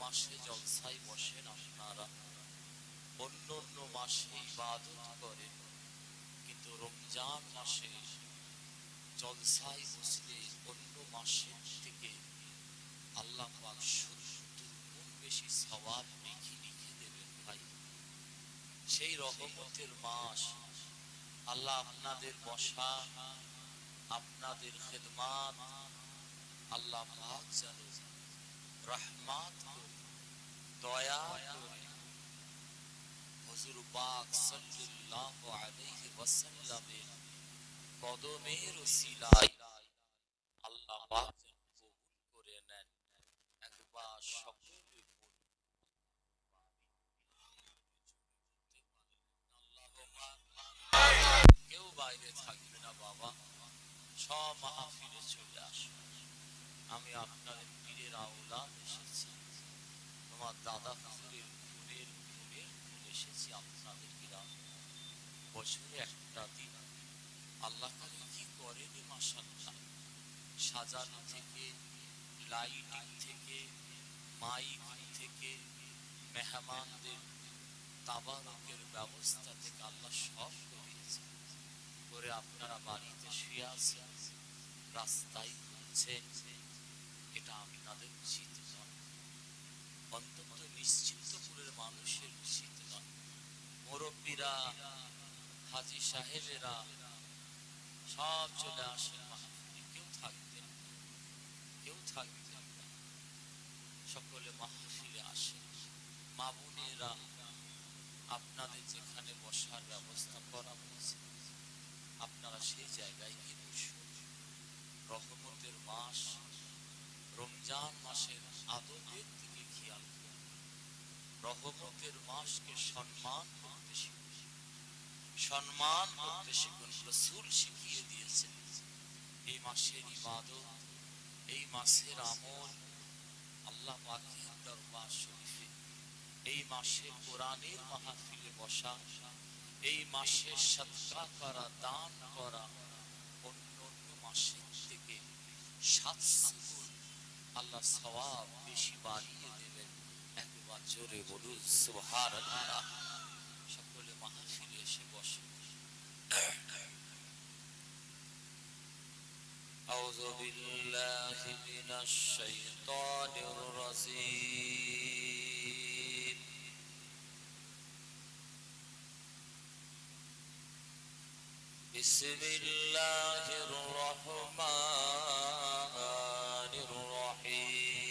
মাসে জলসায় বসেন আপনারা, অন্য অন্য মাসে ইবাদত করেন, কিন্তু রমজান মাসে জলসায় বসলে অন্য মাসের থেকে আল্লাহ পাক 70 গুণ বেশি সওয়াব লিখে লিখে দেবেন ভাই। সেই রহমতের মাস, আল্লাহ আপনাদের বসা, আপনাদের খেদমাত আল্লাহ পাক যেন রহমত করে, দয়া করে হুজুর পাক সাল্লাল্লাহু আলাইহি ওয়াসাল্লামের কদমের উসিলায় আল্লাহ পাক যেন কবুল করে নেন। একবার সকলে কেউ বাইরে থাকবে না বাবা, সব মাহফিলে চলে আসবে। আমি আপনাদের পীরের আওলাদ এসেছি, তোমার দাদা হুজুরের ফুলের ফুলের ফুল এসেছি আপনাদের গ্রামে। বছরে একটা দিন আল্লাহ কালে কি করেন মাশাআল্লাহ, সাজানো থেকে, লাইটিং থেকে, মাইক থেকে, মেহমানদের তাবারকের ব্যবস্থা থেকে আল্লাহ সব করেছে। করে আপনারা বাড়িতে শুয়ে আছেন, রাস্তায় ঘুরছেন, এটা আপনাদের উচিত নয়, অন্তত নিশ্চিন্তপুরের মানুষের উচিত নয়। মুরব্বীরা, হাজী সাহেবেরা সব চলে আসেন মাহফিলে, কেউ থাকবেন, কেউ থাকবেন না, সকলে মাহফিলে আসেন। মা বোনেরা, আপনাদের যেখানে বসার ব্যবস্থা করা হয়েছে আপনারা সেই জায়গায় গিয়ে বসুন। রহমতের মাস রমজান মাসের আদবের দিকে খেয়াল করুন। রহমতের মাসকে সম্মান করতে শিখুন, সম্মান করতে শিখুন। রাসূল শিখিয়ে দিয়েছেন এই মাসের ইবাদত, এই মাসের আমল আল্লাহ পাকের দরবার শরীফে, এই মাসে কোরআনের মাহফিলে বসা, এই মাসে সাদকা করা, দান করা অন্য অন্য মাসের থেকে 700 গুণ আল্লাহ সওয়াব বেশি বাড়িয়ে দেবেন। একবার জোরে বলুন সুবহানাল্লাহ। সকলে মাহফিলে এসে বসে। আউযু বিল্লাহি মিনাশ শাইতানির রাজীম। বিসমিল্লাহির রহমানির রহিম।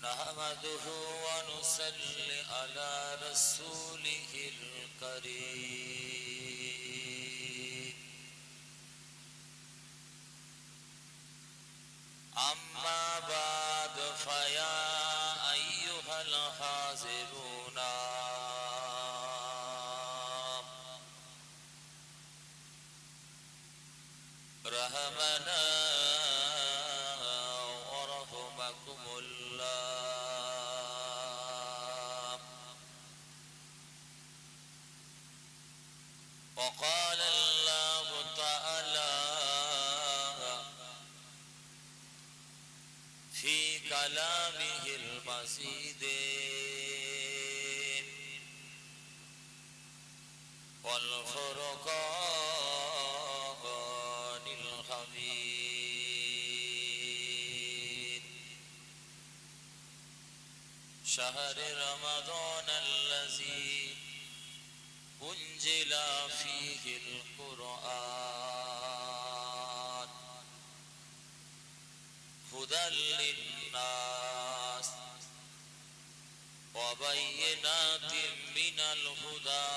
নাহমাদুহু ওয়া নুসাল্লি আলা রাসূলিহিল কারীম। আম্মা বা'দ ফায়া আইয়ুহাল হাযিরুনা রাহমানা ওয়া রাহমাকুমুল্লাহ। وقال الله تعالى في كلامه المجيد والفرقان الحميد. شهر رمضان الذي أنزل فيه القرآن هدى للناس وبينات من الهدى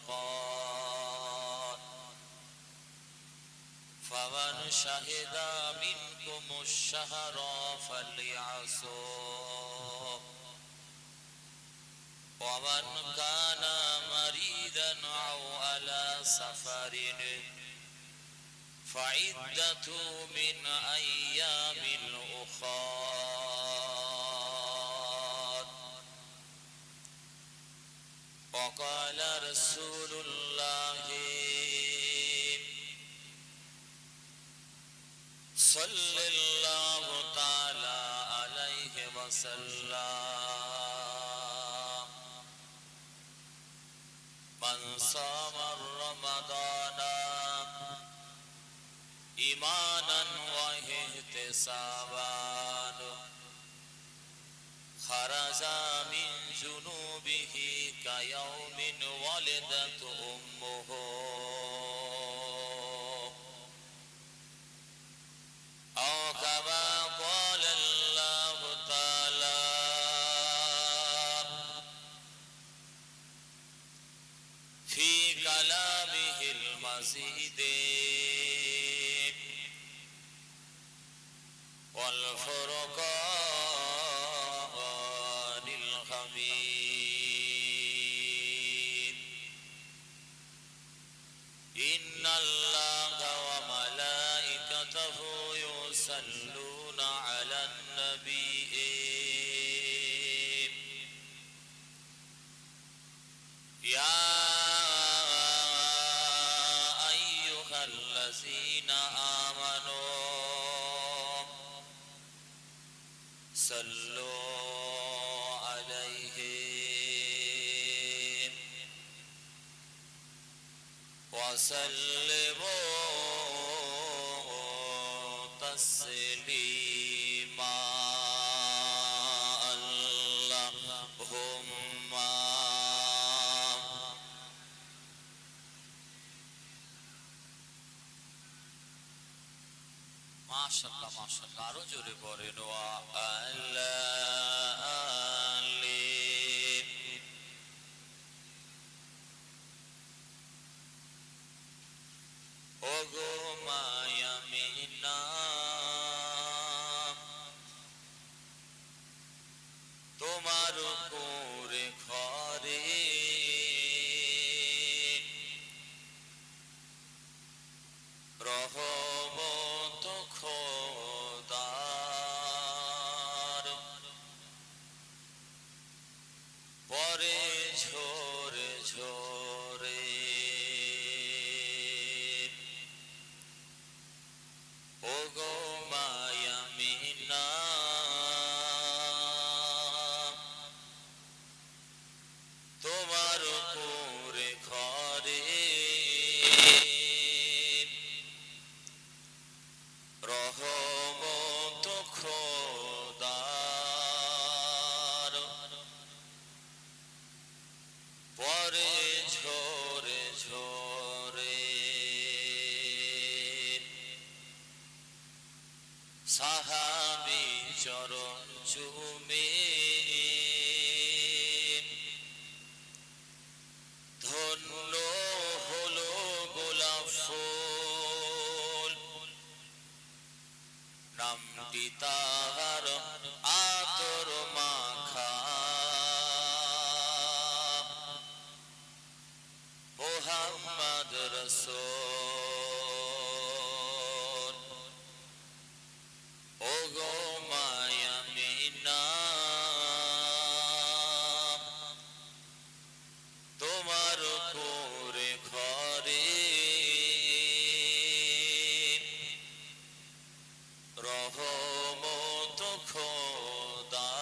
والفرقان فمن شهد منكم الشهر فليعصم ومن كان مريضا أو على سفر فعدة من أيام أخر. وقال رسول الله सल्लल्लाहु ताला अलैहि वसल्लम मन सामा रमदाना ईमानन व इहतिसाबन खरजा मिन जुनूबिही कयौमिन वलिदत उम्मुहु औ कमा क़ाल अल्लाहु ताला फी कलामिहिल मजीद वल फुरक़ानिल हमीद इन्नल्लाहा व मलाइकतहु युसल्लूना अलन नबी या अय्युहल्लज़ीना आमनू सल्लू अलैहि वसल्लिमू तस्लीमा अल्लाहुम्मा माशाअल्लाह माशाअल्लाह आरो जोरे पड़ेन वा आली ओगो मायामिना তোমার কোরে ঘরে রহমত খোদার পরে ঝরে ঝরে ওগো মায়ামিনা তোমার কোরে ঘরে রহমত খোদার পরে ঝরে ঝরে সাহাবী চরণ চুমে ধন্য হলো গোলাপ ফুল নামটি তাহার আতর মাখা মুহাম্মদ রাসূল ওগো মায়ামিনা তোমার কোরে ঘরে রহমত খোদার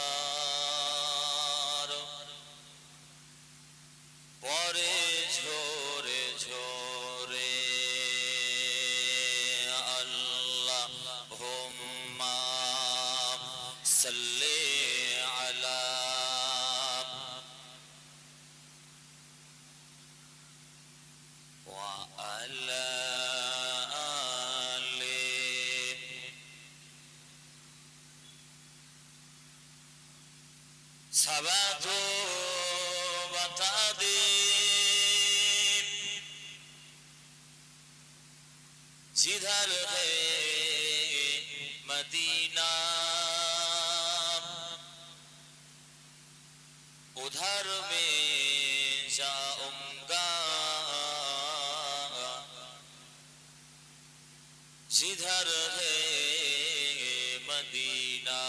পরে ঝরে ঝরে আল্লাহুম্মা সাল্লি আলা ওয়া আলা আলি সাবাতু বাতাদি जिधर है मदीना उधर में जाऊंगा जिधर है मदीना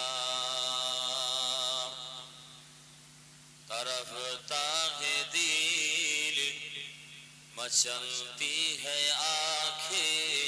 तरफता है दिल मचलती है आंखें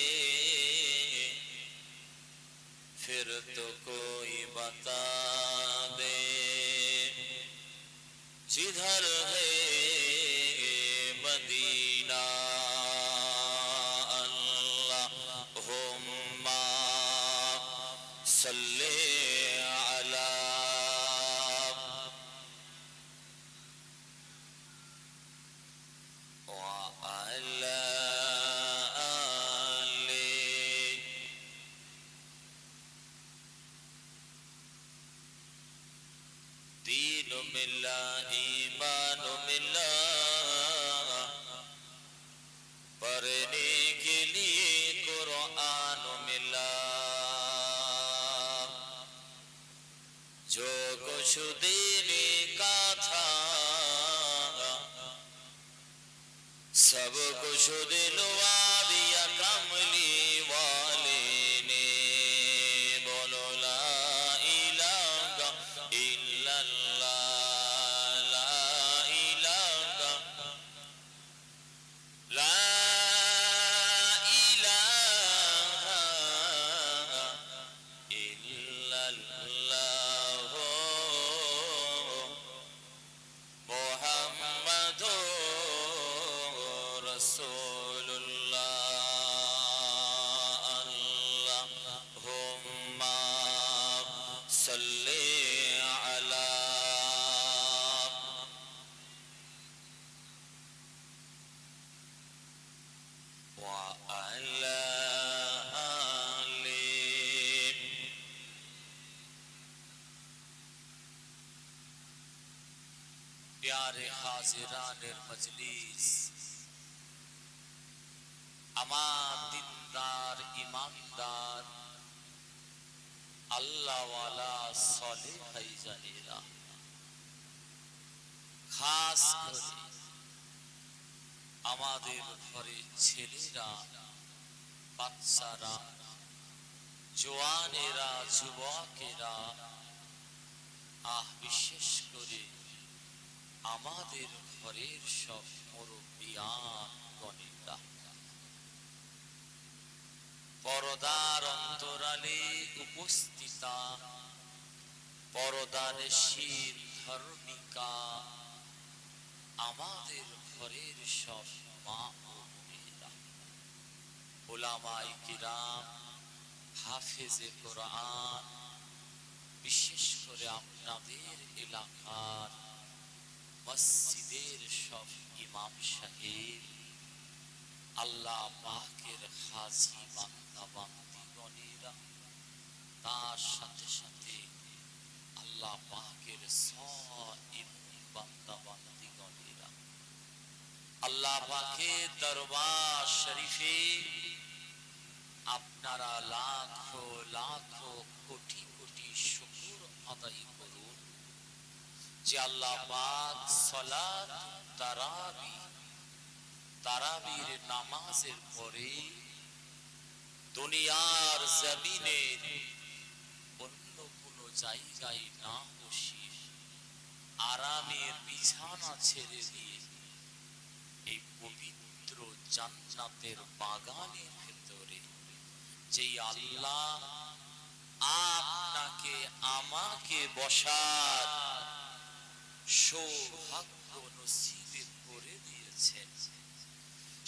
दिन का था, सब कुछ दिलवा दिया कमली वाले ने। बोलो ला इलाहा इल्लल्लाह, ला इलाहा, ला इलाहा इल्लल्लाह, मुहम्मदुर रसूलुल्लाह। अल्लाहुम्मा सल्ली अला व अला आलि। प्यारे हाजिरानेर मजलिस, আমার দিনদার ইমানদার আল্লাহওয়ালা সালেহ ভাইজানেরা, খাস করে আমাদের ঘরে ছেলেরা, বাচ্চারা, জওয়ানেরা, যুবকেরা, বিশেষ করে আমাদের ঘরের সব মুরব্বিয়ানগণেরা, পরদার অন্তরালে উপস্থিতা, পরদানশীল ধর্মিকা, আমাদের ঘরের সব মা ও বোনেরা, উলামায়ে কিরাম, হাফেজে কোরআন, বিশেষ করে আপনাদের এলাকার মসজিদের সব ইমাম সাহেব, আল্লাহ পাকের হাজী বান্দা বান্দীগণেরা, তার সাথে সাথে আল্লাহ পাকের সাইম বান্দা বান্দীগণেরা, আল্লাহ পাকের দরবার শরীফে আপনারা লাখো লাখো কোটি কোটি শুকর আদায় করুন যে আল্লাহ পাক সালাত তারাবির নামাজের পরে দুনিয়ার জমিনে অন্য কোনো জায়গায় না বসে আরামের বিছানা ছেড়ে দিয়ে এই পবিত্র জান্নাতের বাগানের ভেতরে যেই আল্লাহ আপনাকে আমাকে বসার সৌভাগ্য নসিব করে দিয়েছেন,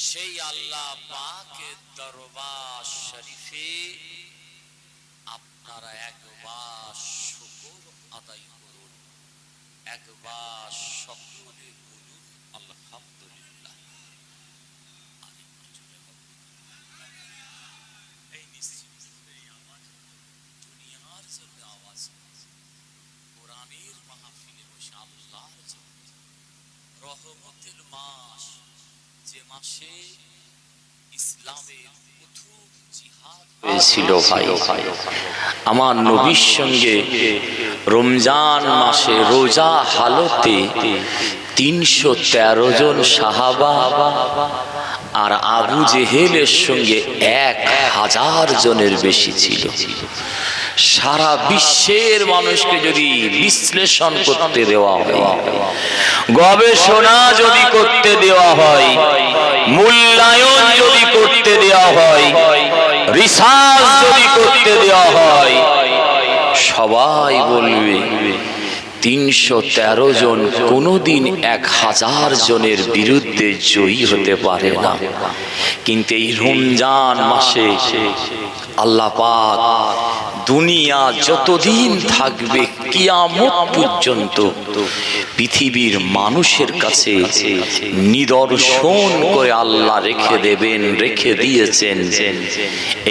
সেই আল্লাহ পাকের দরবার শরীফে আপনারা একবার শুকর আদায় করুন, একবার সকলে বলুন আলহামদুলিল্লাহ। এই দুনিয়ার জন্য আওয়াজ, কোরআনের মাহফিলে বসে আল্লাহর জন্য, রহমতের মাস, যে মাসে ইসলামের প্রথম জিহাদ হয়েছিল ভাই, আমার নবীর সঙ্গে রমজান মাসে রোজা হালতে 313 জন সাহাবা আর আবু জেহেলের সঙ্গে 1000 জনের বেশি ছিল। সারা বিশ্বের মানুষকে যদি বিশ্লেষণ করতে দেওয়া হয়, গবেষণা যদি করতে দেওয়া হয়, মূল্যায়ন যদি করতে দেওয়া হয়, রিসার্চ যদি করতে দেওয়া হয়, সবাই বলবে 313 জন কোনোদিন 1000 জনের বিরুদ্ধে জয়ী হতে পারে না। কিন্তু এই রমজান মাসে আল্লাহ পাক দুনিয়া যতদিন থাকবে কিয়ামত পর্যন্ত পৃথিবীর মানুষের কাছে নিদর্শন করে আল্লাহ রেখে দেবেন, রেখে দিয়েছেন।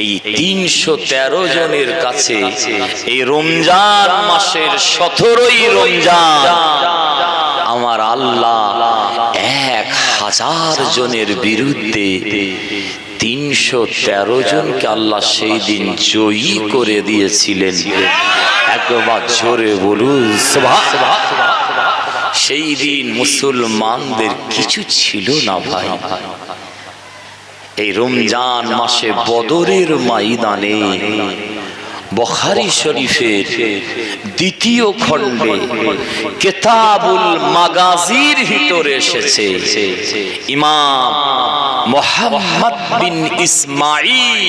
এই 313 জনের কাছে এই রমজান মাসের 17ই রমজান আমার আল্লাহ 1000 জনের বিরুদ্ধে 313 জনকে আল্লাহ সেই দিন জয়ী করে দিয়েছিলেন। একবার জোরে বলুন সুবহানাল্লাহ। সেই দিন মুসলমানদের কিছু ছিল না ভাই। এই রমজান মাসে বদরের ময়দানে বুখারী শরীফের দ্বিতীয় খণ্ডে কিতাবুল মাগাজির ভিতরে এসেছে, ইমাম মুহাম্মদ বিন ইসমাঈল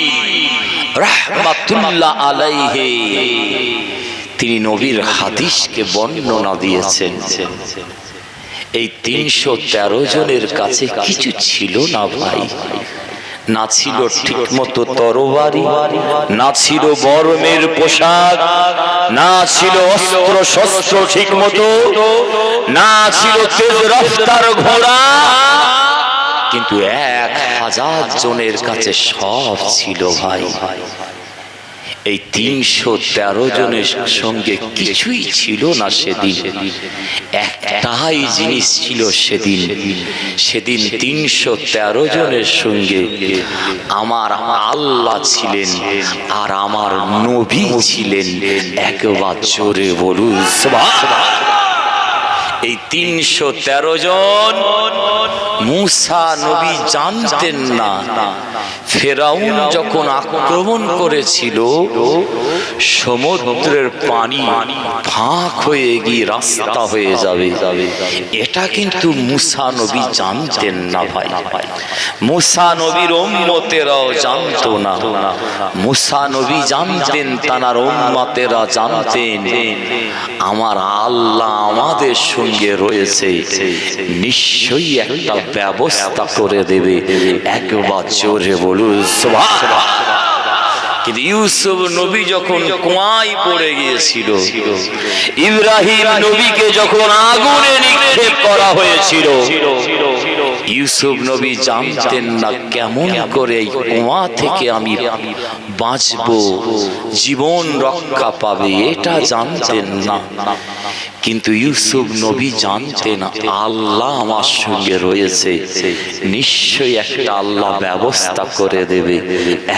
রাহমাতুল্লাহ আলাইহি তিনি নবীর হাদিসকে বর্ণনা দিয়েছেন। এই 313 জনের কাছে কিছু ছিল না ভাই। না ছিল ঠিক মতো তরবারি, না ছিল বর্মের পোশাক, না ছিল অস্ত্র শস্ত্র ঠিক মতো, না ছিল তেজ রফতার ঘোড়া, কিন্তু 1000 জনের কাছে সব ছিল ভাই। এই 313 জনের সঙ্গে কিছুই ছিল না সেদিন। একটাই জিনিস ছিল সেদিন। সেদিন 313 জনের সঙ্গে আমার আল্লাহ ছিলেন আর আমার নবী ছিলেন। একবার জোরে বলুন সুবহানাল্লাহ। এই 313 জন মূসা নবী জানতেন না ফেরাউন যখন আক্রমণ করেছিল সমুদ্রের পানি ফাঁক হয়ে গিয়ে রাস্তা হয়ে যাবে, এটা কিন্তু মূসা নবী জানতেন না ভাই। মূসা নবীর উম্মতেরাও জানতো না। মূসা নবী জানতেন, তার উম্মতেরা জানতেন আমার আল্লাহ আমাদের সঙ্গে রয়েছে, নিশ্চয়ই একটা ব্যবস্থা করে দেবে। একবার জোরে বলুন সুবহানাল্লাহ। কিন্তু ইউসুফ নবী যখন কুয়ায় পড়ে গিয়েছিল, ইব্রাহিম নবীকে যখন আগুনে নিক্ষেপ করা হয়েছিল, ইউসুফ নবী জানতেন না কেমন করে এই কুয়া থেকে আমি বাঁচবো, জীবন রক্ষা পাবে, এটা জানতেন না। কিন্তু ইউসুফ নবী জানতেন আল্লাহ আমার সঙ্গে রয়েছে, নিশ্চয়ই একটা আল্লাহ ব্যবস্থা করে দেবে।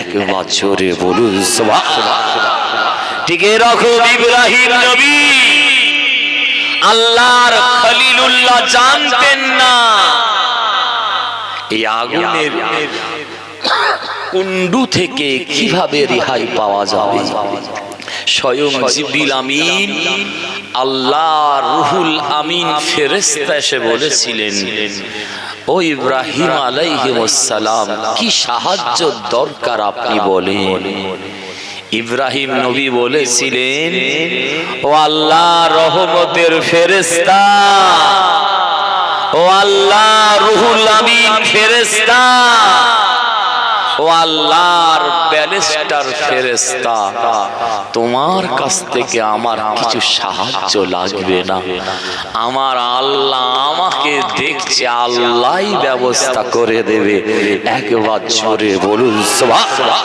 একবার জোরে বলুন সুবহানাল্লাহ। ঠিক এরকম ইব্রাহিম নবী আল্লাহর খলিলুল্লাহ জানতেন না এই আগুনের কুণ্ডু থেকে কিভাবে রেহাই পাওয়া যাবে। স্বয়ং জিবরিল আমিন, আল্লাহ রুহুল আমিন ফেরেশতা এসে বলেছিলেন, ও ইব্রাহিম আলাইহিস সালাম, কি সাহায্য দরকার আপনি বলেন। ইব্রাহিম নবী বলেছিলেন, ও আল্লাহ রহমতের ফেরেশতা, ও আল্লাহ রুহুল আমিন ফেরেশতা, ও আল্লাহর ব্যালিস্টার ফেরেশতা, তোমার কাছ থেকে আমার কিছু সাহায্য লাগবে না। আমার আল্লাহ আমাকে দেখছে, আল্লাহই ব্যবস্থা করে দেবে। একবার জোরে বলুন সুবহানাল্লাহ।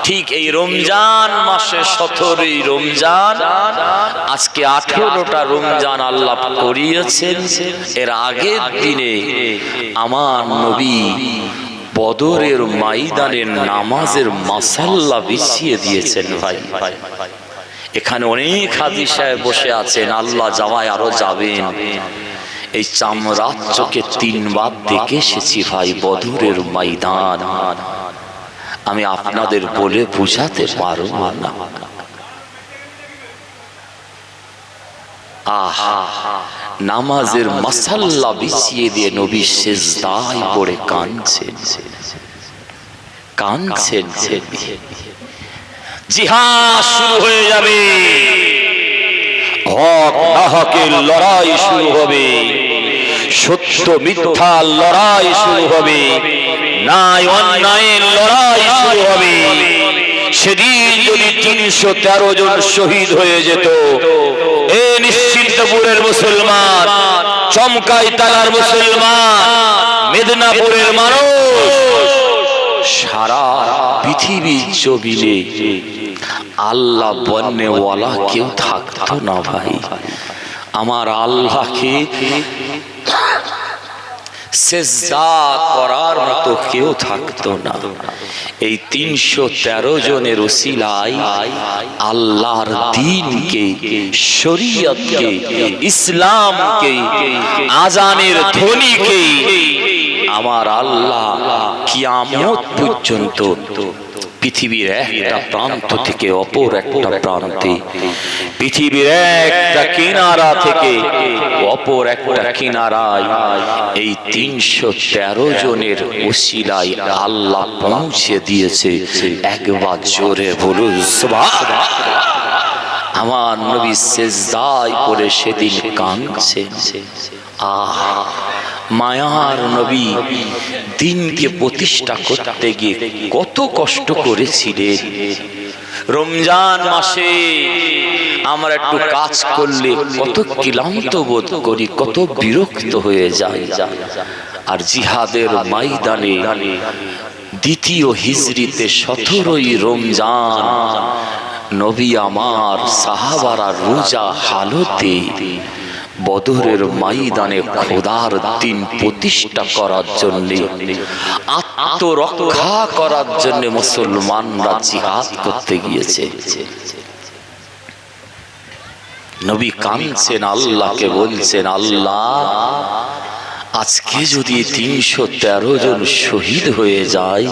ঠিক এই রমজান মাসে 17ই রমজান, আজকে 18টা রমজান আল্লাহ করিয়েছেন। এর আগের দিনে আমার নবী বদরের ময়দানের নামাজের মাসাল্লা বিছিয়ে দিয়েছেন ভাই। এখানে অনেক হাজী সাহেব বসে আছেন, আল্লাহ যাওয়ায় আরো যাবেন। এই চামড়ার চোখে 3 বার দেখে এসেছি ভাই বদরের ময়দান। আমি আপনাদের বলে বুঝাতে পারব না। আহা, নামাজের মাসাল্লা বিছিয়ে দিয়ে নবী সিজদায় পড়ে কাঁদছেন, কাঁদছেন। জিহাদ শুরু হয়ে যাবে, হক নাহকের লড়াই শুরু হবে, সত্য মিথ্যার লড়াই শুরু হবে, ন্যায় অন্যায়ের লড়াই শুরু হবে। সেদিন যদি 313 জন শহীদ হয়ে যেত, এ নিশ্চিন্তপুরের মুসলমান, চমকাই তালার মুসলমান, মেদিনীপুরের মানুষ, সারা পৃথিবীর জমিনে আল্লাহ বন্যওয়ালা কেউ থাকতো না ভাই। আমার আল্লাহকে সেজদা করার মতো কেউ থাকতো না। এই 313 জনের ওসিলায় আল্লাহর দ্বীনকে, শরীয়তকে, ইসলামকে, আজানের ধ্বনিকে আমার আল্লাহ কিয়ামত পর্যন্ত পৃথিবীর একটা প্রান্ত থেকে অপর একটা প্রান্তে, পৃথিবীর একটা কিনারা থেকে অপর একটা কিনারায় এই 313 জনের ওসিলায় আল্লাহ পৌঁছে দিয়েছে। একবার জোরে বলুন সুবহানাল্লাহ। আমার নবী সেজদায় পড়ে সেদিন কাঁদছেন। আহা, মায়ার নবী দিনকে প্রতিষ্ঠা করতে গিয়ে কত কষ্ট করেছিলেন। রমজান মাসে আমরা একটু কাজ করলে কত ক্লান্ত বোধ করি, কত বিরক্ত হয়ে যায়। আর জিহাদের ময়দানে দ্বিতীয় হিজরিতে 17ই রমজান নবী আমার সাহাবারা রোজা হালতে বদরের ময়দানে খোদার দিন প্রতিষ্ঠা করার জন্য, আত্মরক্ষা করার জন্য মুসলমানরা জিহাদ করতে গিয়েছে। নবী কাঁদছেন, আল্লাহকে বলছেন, আল্লাহ আজকে যদি 313 জন শহীদ হয়ে যায়,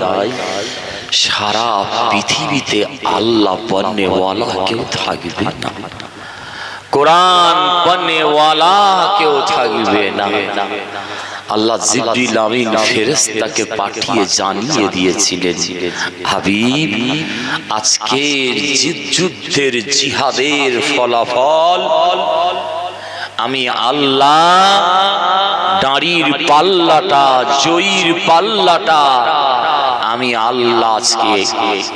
সারা পৃথিবীতে আল্লাহ পড়নেওয়ালা কেউ থাকবে না, কোরআন পড়নেওয়ালা কেউ থাকবে না। আল্লাহ জিবরিল আমিন ফেরেশতাকে পাঠিয়ে জানিয়ে দিয়েছিলেন, হাবিব আজকের যুদ্ধের জিহাদের ফলাফল আমি আল্লাহ দাঁড়ির পাল্লাটা, জয়ীর পাল্লাটা আমি আল্লাহ আজকে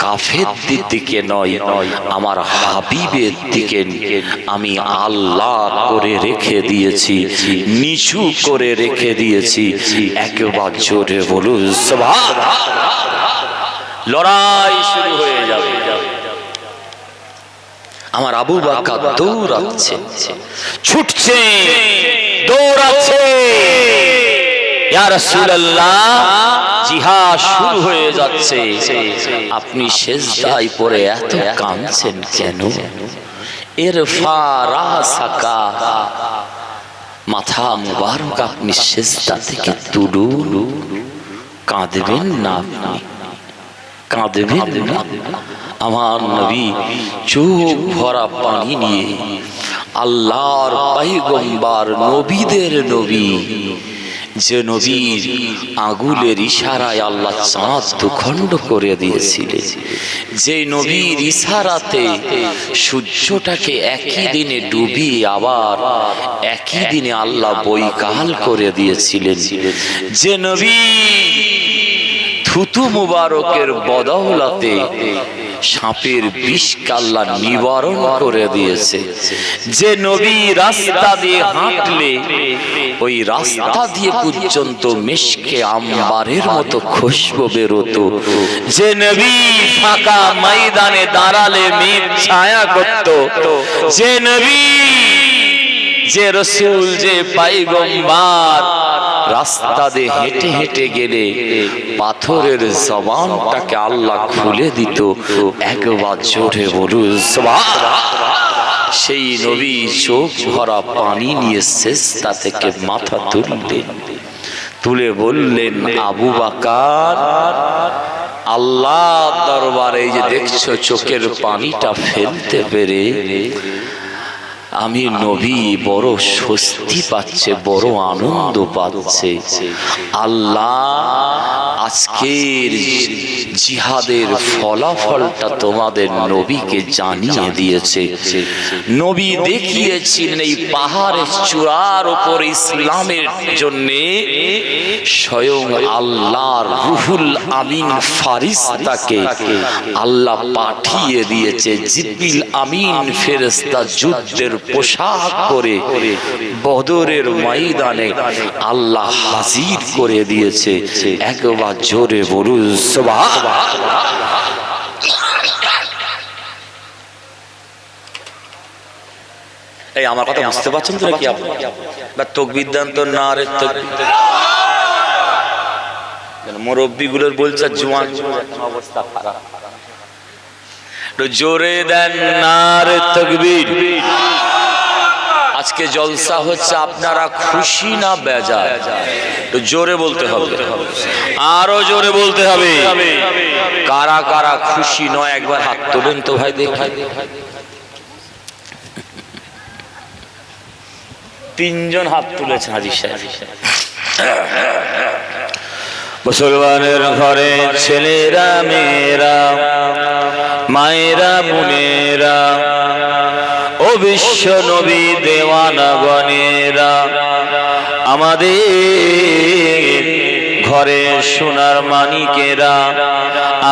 কাফেরদের দিকে নয়, আমার হাবিবের দিকে আমি আল্লাহ করে রেখে দিয়েছি, নিচু করে রেখে দিয়েছি। একবার জোরে বলুন সুবহানাল্লাহ। লড়াই শুরু হয়ে যাবে। আমার আবু বকর দৌড়াচ্ছে, ছুটছে, দৌড়াচ্ছে, ইয়া রাসূলুল্লাহ জিহাদ শুরু হয়ে যাচ্ছে, আপনি সেজদায় পড়ে এত কাঁদছেন কেন? ইরফা রাসাকা, মাথা মুবারক আপনি সেজদা থেকে তুলুন। কাঁদবেন না, আপনি কাঁদবেন না। আমার নবী চোখ ভরা পানি নিয়ে আল্লাহর পয়গম্বর, নবীদের নবী, যে নবীর আঙ্গুলের ইশারায় আল্লাহ চাঁদ দুখণ্ড করে দিয়েছিলেন, যে নবীর ইশারাতে সূর্যটাকে একই দিনে ডুবিয়ে আবার একই দিনে আল্লাহ বৈকাল করে দিয়েছিলেন, যে নবী থুতু মুবারকের বদৌলতে সাপের বিষকে আল্লাহ নিবারণ করে দিয়েছে, যে নবী রাস্তা দিয়ে হাঁটলে ওই রাস্তা দিয়ে পর্যন্ত মিশকে আম্বারের মতো খুশবু বেরোতো, যে নবী ফাঁকা ময়দানে দাঁড়ালে মেঘ ছায়া করত, যে নবী, যে রাসূল, যে পয়গম্বর রাস্তা দিয়ে হেঁটে হেঁটে গেলে পাথরের জবানটাকে আল্লাহ খুলে দিত। একবার জোরে বলুন সুবহানাল্লাহ। সেই নবী চোখ ভরা পানি নিয়ে সেজদা থেকে মাথা তুললেন, তুলে বললেন, আবু বকর আল্লাহ দরবারে এই যে দেখছো চোখের পানিটা ফেলতে পেরে আমি নবী বড় স্বস্তি পাচ্ছে, বড় আনন্দ পাচ্ছে। আল্লাহ আজকের জিহাদের ফলাফলটা তোমাদের নবীকে জানিয়ে দিয়েছে। নবী দেখিয়েছিলেন এই পাহাড়ের চূড়ার উপর ইসলামের জন্য স্বয়ং আল্লাহর রুহুল আমিন ফারিস্তাকে আল্লাহ পাঠিয়ে দিয়েছে। জিবরিল আমিন ফেরেশতা যুদ্ধের পোশাক পরে বদরের ময়দানে আল্লাহ হাজির করে দিয়েছে। একবার জোরে বলুন সুবহানাল্লাহ। এই আমার কথা বুঝতে পারছেন তো নাকি আপনি? বা তাকবীর দেন তো, না রে তাকবীর। মুরব্বীগুলোর বলছে জোয়ান অবস্থা খারাপ, জোরে দেন নারে তাকবীর। আজকে জলসা হচ্ছে, আপনারা খুশি না বেজার? তো জোরে বলতে হবে, আরো জোরে বলতে হবে। কারা কারা খুশি নয় একবার হাত তোলেন তো ভাই দেখি। তিনজন হাত তুলেছেন হাজী সাহেব। মুসলমানের ঘরে ছেলেরা মেয়েরা মায়েরা বোনেরা ও বিশ্ব নবী দেওয়ানাগণেরা, আমাদের ঘরে সোনার মানিকেরা,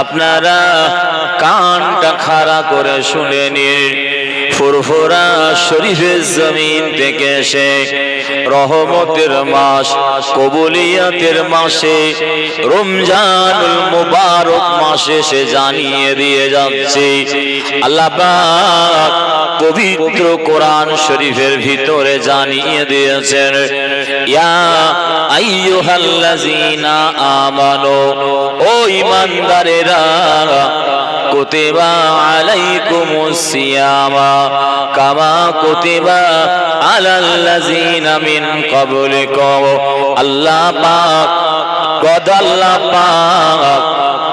আপনারা কানটা খাড়া করে শুনে নিন। ফুরফুরা শরীফের জমিন থেকে এসে রহমতের মাস, কবুলিয়াতের মাসে, রমজানুল মুবারক মাসে সে জানিয়ে দিয়ে যাচ্ছে আল্লাহ পাক পবিত্র কোরআন শরীফের ভিতরে জানিয়ে দিয়েছেন, ইয়া আইয়ুহাল্লাযীনা আমানু, ও ঈমানদারেরা, কুতিবা আলাইকুমুস সিয়ামা কামা কুতিবা আলাল্লাযীনা মিন ক্বাবলিকুম। আল্লাহ পাক আল্লাহ পাক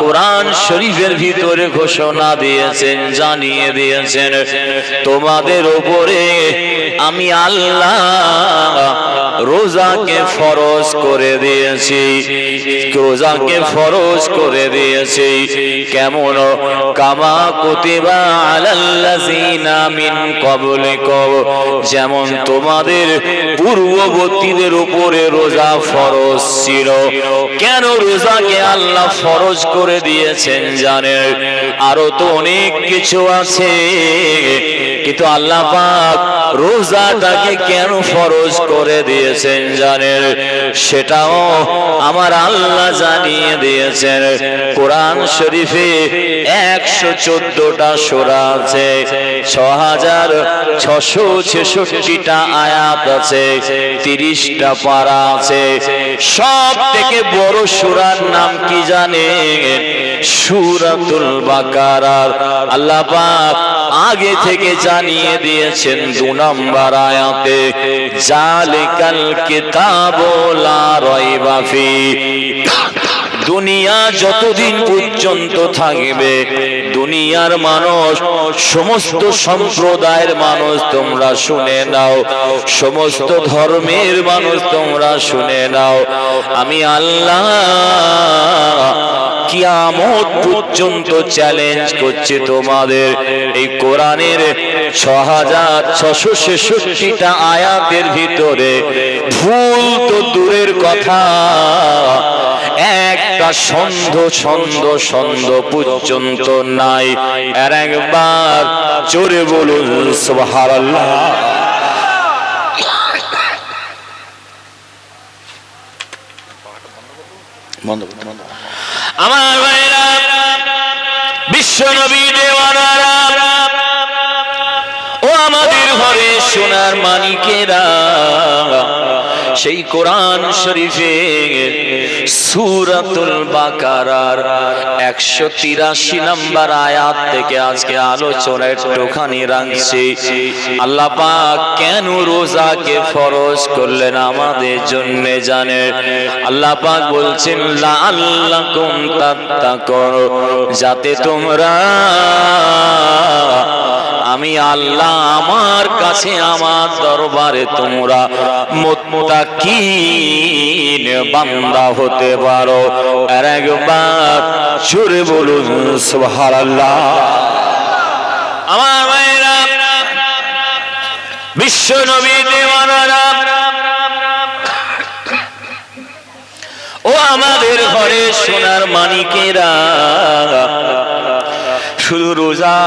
কোরআন শরীফের ভিতরে ঘোষণা দিয়েছেন, জানিয়ে দিয়েছেন, তোমাদের উপরে আমি আল্লাহ রোজাকে ফরজ করে দিয়েছি, রোজাকে ফরজ করে দিয়েছি। কেমন? কামা কুতিবা আলাল্লাযীনা মিন ক্বাবলিকুম, যেমন তোমাদের পূর্ববর্তীদের উপরে রোজা ফরজ ছিল। কেন রোজাকে আল্লাহ ফরজ করে দিয়েছেন জানেন? আরো তো অনেক কিছু আছে, কিন্তু আল্লাহ পাক রোজাটাকে কেন ফরজ করে দিয়েছেন জানেন? সেটাও আমার আল্লাহ জানিয়ে দিয়েছেন। কোরআন শরীফে 114টা সূরা আছে, 6666টা আয়াত আছে, 30টা পারা আছে। সব থেকে বড় সূরার নাম কি জানেন? সূরাতুল বাকারা। আল্লাহ পাক আগে থেকে জানিয়ে দিয়েছেন 2 নম্বর আয়াতে, জালিকাল কিতাবু লা রাইবা ফি। দুনিয়া যতদিন পর্যন্ত থাকবে, দুনিয়ার মানুষ, সমস্ত সম্প্রদায়ের মানুষ তোমরা শুনে নাও, সমস্ত ধর্মের মানুষ তোমরা শুনে নাও, আমি আল্লাহ কিয়ামত পর্যন্ত চ্যালেঞ্জ করছি তোমাদের এই কোরআনের 6666টা আয়াতের ভিতরে ভুল তো দূরের কথা, একটা ছন্দ পর্যন্ত নাই। আর একবার জোরে বলুন সুবহানাল্লাহ। আমার ভাইরা, বিশ্ব নবী দেওয়ানারা, ও আমাদের ঘরে সোনার মানিকেরা, সেই কোরআন শরীফে সূরাতুল বাকারার 183 নম্বর আয়াত থেকে আজকে আলোচনা একটুখানি রাখছি। আল্লাহ পাক কেন রোজাকে ফরজ করলেন আমাদের জন্য জানেন? আল্লাহ পাক বলছেন, লাআল্লাকুম তাত্তাকুন, যাতে তোমরা আমি আল্লাহ আমার কাছে আমার দরবারে তোমরা মুত্তাকিন বান্দা হতে পারো। আর একবার জোরে বলুন সুবহানাল্লাহ। আমার ভাইরা, বিশ্ব নবী দেওয়ানারা, ও আমাদের ঘরে সোনার মানিকেরা, শুধু রোজা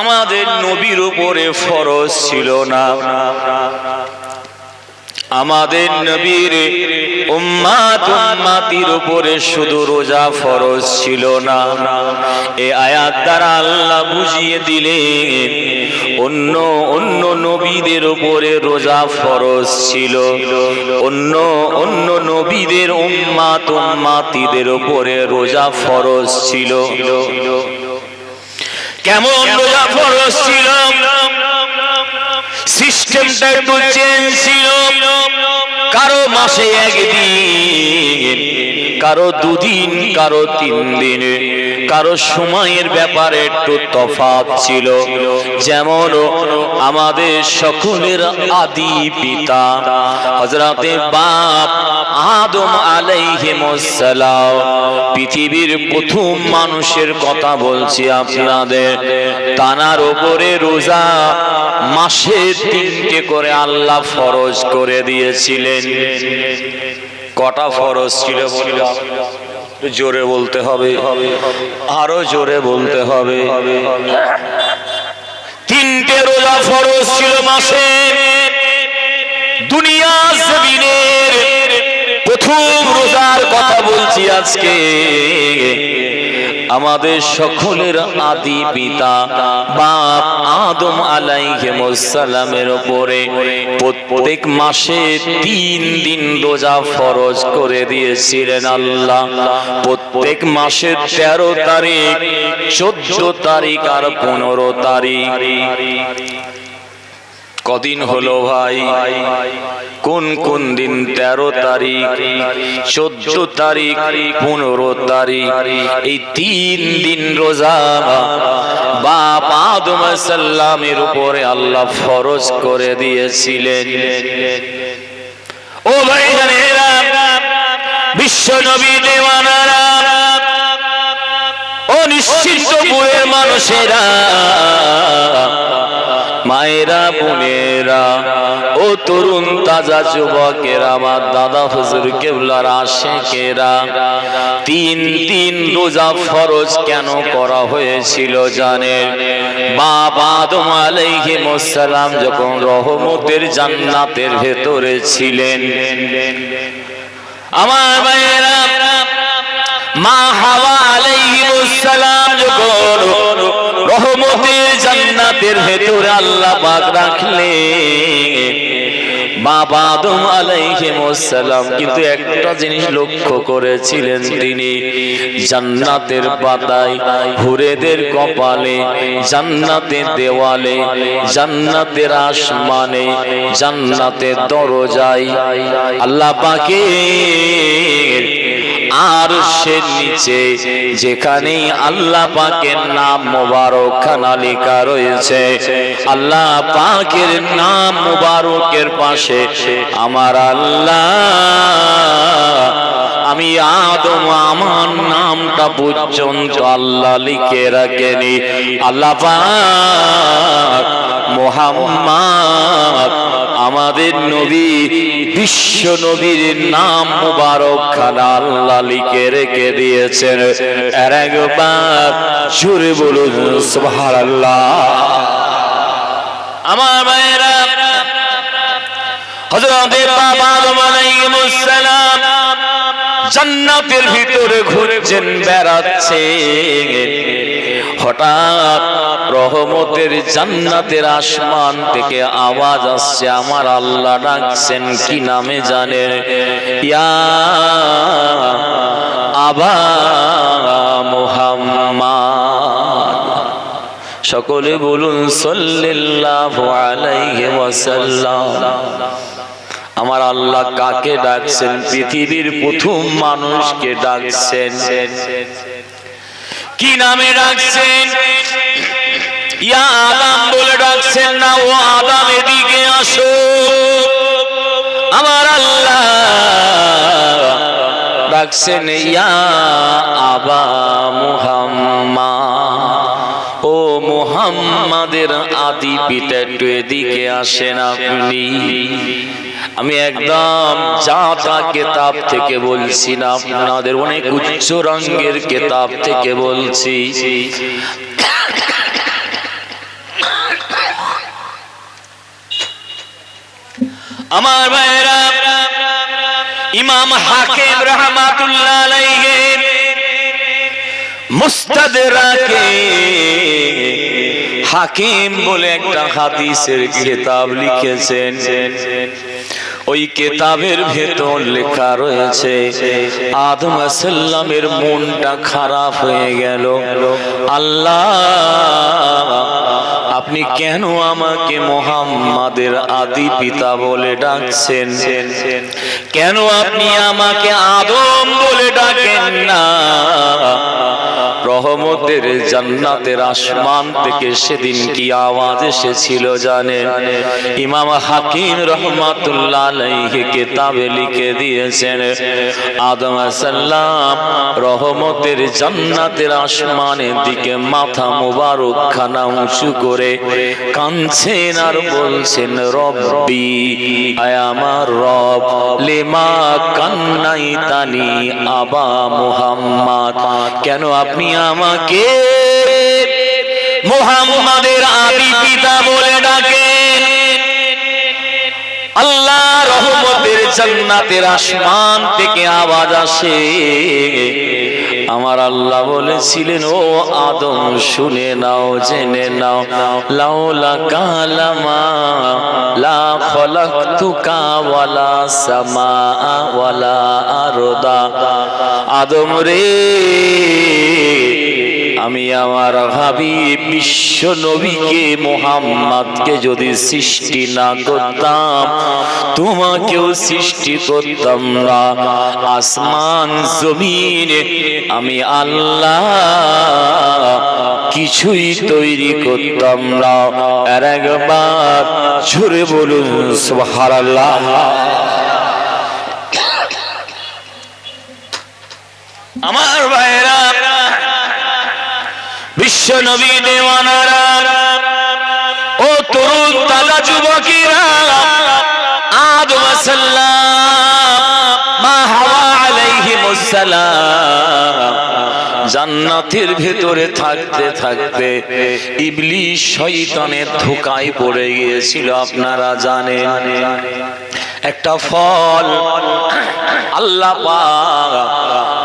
আমাদের নবীর উপরে ফরজ ছিল না, আমাদের নবীর উম্মাতির উপরে শুধু রোজা ফরজ ছিল না, এই আয়াত দ্বারা আল্লাহ বুঝিয়ে দিলেন অন্য অন্য নবীদের উপরে রোজা ফরজ ছিল, অন্য নবীদের উম্মাতিদের উপরে রোজা ফরজ ছিল। কেমন রোজা ফরজ ছিল? সিস্টেমটা একটু চেঞ্জ ছিল। কারো মাসে একদিন, কারো দুদিন, কারো 3 দিন, কারো সময়ের ব্যাপারে একটু তফাৎ ছিল। যেমন আমাদের সকলের আদি পিতা হযরতে বাপ আদম আলাইহিস সালাম, পৃথিবীর প্রথম মানুষের কথা বলছি আপনাদের, তানার উপরে রোজা মাসে 3টে করে আল্লাহ ফরজ করে দিয়েছিলেন। কটা ফরজ ছিল বললাম? জোরে বলতে হবে, আরো জোরে বলতে হবে। 3টে রোজা ফরজ ছিল মাসে। দুনিয়া জমিনের প্রথম রোজার কথা বলছি আজকে। আমাদের সকলের আদি পিতা বাপ আদম আলাইহিস সালামের উপরে প্রত্যেক মাসে 3 দিন রোজা ফরজ করে দিয়েছিলেন আল্লাহ। প্রত্যেক মাসের 13 তারিখ, 14 তারিখ আর 15 তারিখ। কদিন হলো ভাই? কোন কোন দিন? 13 তারিখ, 14 তারিখ, 15 তারিখ। এই 3 দিন রোজা বাপ আদম আলাইহিস সালামের উপরে আল্লাহ ফরজ করে দিয়েছিলেন। ও ভাই জানেরা, বিশ্ব নবী দেওয়ানারা, ও নিশ্চিন্তপুরের মানুষেরা, মায়েরা, বোনেরা, ও তরুণ তাজা যুবকেরা, আমার দাদা হুজুর কেবলার আশিকেরা, 3 রোজা ফরজ কেন করা হয়েছিল জানেন? বাপ আদম আলাইহিস সালাম যখন রহমতের জান্নাতের ভেতরে ছিলেন, আমার মায়েরা, মা হাওয়া আলাইহিস সালাম যখন রহমতের জান্নাতের ভেতরে আল্লাহ পাক রাখলেন, বাবা আদম আলাইহিস সালাম কিন্তু একটা জিনিস লক্ষ্য করেছিলেন, তিনি জান্নাতের পাতায়, হুরেদের কপালে, জান্নাতের দেওয়ালে, জান্নাতের আসমানে, জান্নাতের দরজায় আল্লাহ পাকের আরশের নিচে যেখানে আল্লাহ পাকের নাম মোবারক খানা লেখা রয়েছে, আল্লাহ পাকের নাম মোবারকের পাশে আমার আল্লাহ, আমি আদম আমার নামটা পর্যন্ত আল্লাহ লিখে রাখেনি। আল্লাহ পাক মুহাম্মদ আমাদের নবী, বিশ্ব নবীর নাম মুবারক খানা আল্লাহ লিখে রেখে দিয়েছেন। আর একবার জোরে বলুন সুবহানাল্লাহ। আমার ভাইরা, হযরত বাবা আদম আলাইহিস সালাম জান্নাতের ভিতরে ঘুরছেন, বেড়াচ্ছেন। হঠাৎ রহমতের জান্নাতের আসমান থেকে আওয়াজ আসছে, আমার আল্লাহ ডাকছেন। কি নামে জানেন? ইয়া আবা মুহাম্মদ। সকলে বলুন সাল্লাল্লাহু আলাইহি ওয়াসাল্লাম। আমার আল্লাহ কাকে ডাকছেন? পৃথিবীর প্রথম মানুষকে ডাকছেন। কি নামে ডাকছেন? ইয়া আদম বলে ডাকছেন না, ও আদম এদিকে আসো। আমার আল্লাহ ডাকছেন ইয়া আবা মুহাম্মদ। ও মুহাম্মাদের আদি পিতা, একটু এদিকে আসেন আপনি। আমি একদম জাতা কিতাব থেকে বলছি না, আপনাদের অনেক উচ্চ রঙের কিতাব থেকে বলছি। আমার ভাইরা, ইমাম হাকিম রাহমাতুল্লাহ আলাইহি মুস্তাদরাকে হাকিম বলে একটা হাদিসের কিতাব লিখেছেন। ওই কিতাবের ভেতর লেখা রয়েছে আদম আলাইহিস সালামের মনটা খারাপ হয়ে গেল। আল্লাহ, আপনি কেন আমাকে মুহাম্মাদের আদি পিতা বলে ডাকছেন? কেন আপনি আমাকে আদম বলে ডাকেন না? রহমতের জান্নাতের আসমান থেকে সেদিন কি আওয়াজ এসেছিল জানেন? ইমাম হাকিম রাহমাতুল্লাহ আলাইহি কিতাবে লিখে দিয়েছেন, আদম আলাইহিস সালাম রহমতের জান্নাতের আসমানের দিকে মাথা মোবারক খানা উঁচু করে কাঁদছেন আর বলছেন, রব্বি, আয় আমার রব, লিমা কান্নাইতানি আবা মুহাম্মদ, কেন আপনি আমাকে মুহাম্মাদের আদি পিতা বলে ডাকেন? আল্লাহ রহমতের জান্নাতের আসমান থেকে আওয়াজ আসে। আমার আল্লাহ বলেছিলেন, ও আদম শুনে নাও, জেনে নাও, লাউলা কালামা লা খলাকতুকা ওয়ালা সামা ওয়ালা আরদা। আদম রে, আমি আমার হাবিব বিশ্ব নবীকে মুহাম্মদকে যদি সৃষ্টি না করতাম, তোমাকেও সৃষ্টি করতাম না। আসমান জমিনে আমি আল্লাহ কিছুই তৈরি করতাম না। আর একবার জোরে বলুন সুবহানাল্লাহ। আমার ভাইরা, বিশ্ব নবী দেওয়ানারা, ও তরুণ তাজা যুবকেরা, আদম আলাইহিস সালাম, মা হাওয়া আলাইহিমুস সালাম জান্নাতের ভেতরে থাকতে থাকতে ইবলিস শয়তানের ধোঁকায় পড়ে গিয়েছিল। আপনারা জানেন, একটা ফল আল্লাহ পাক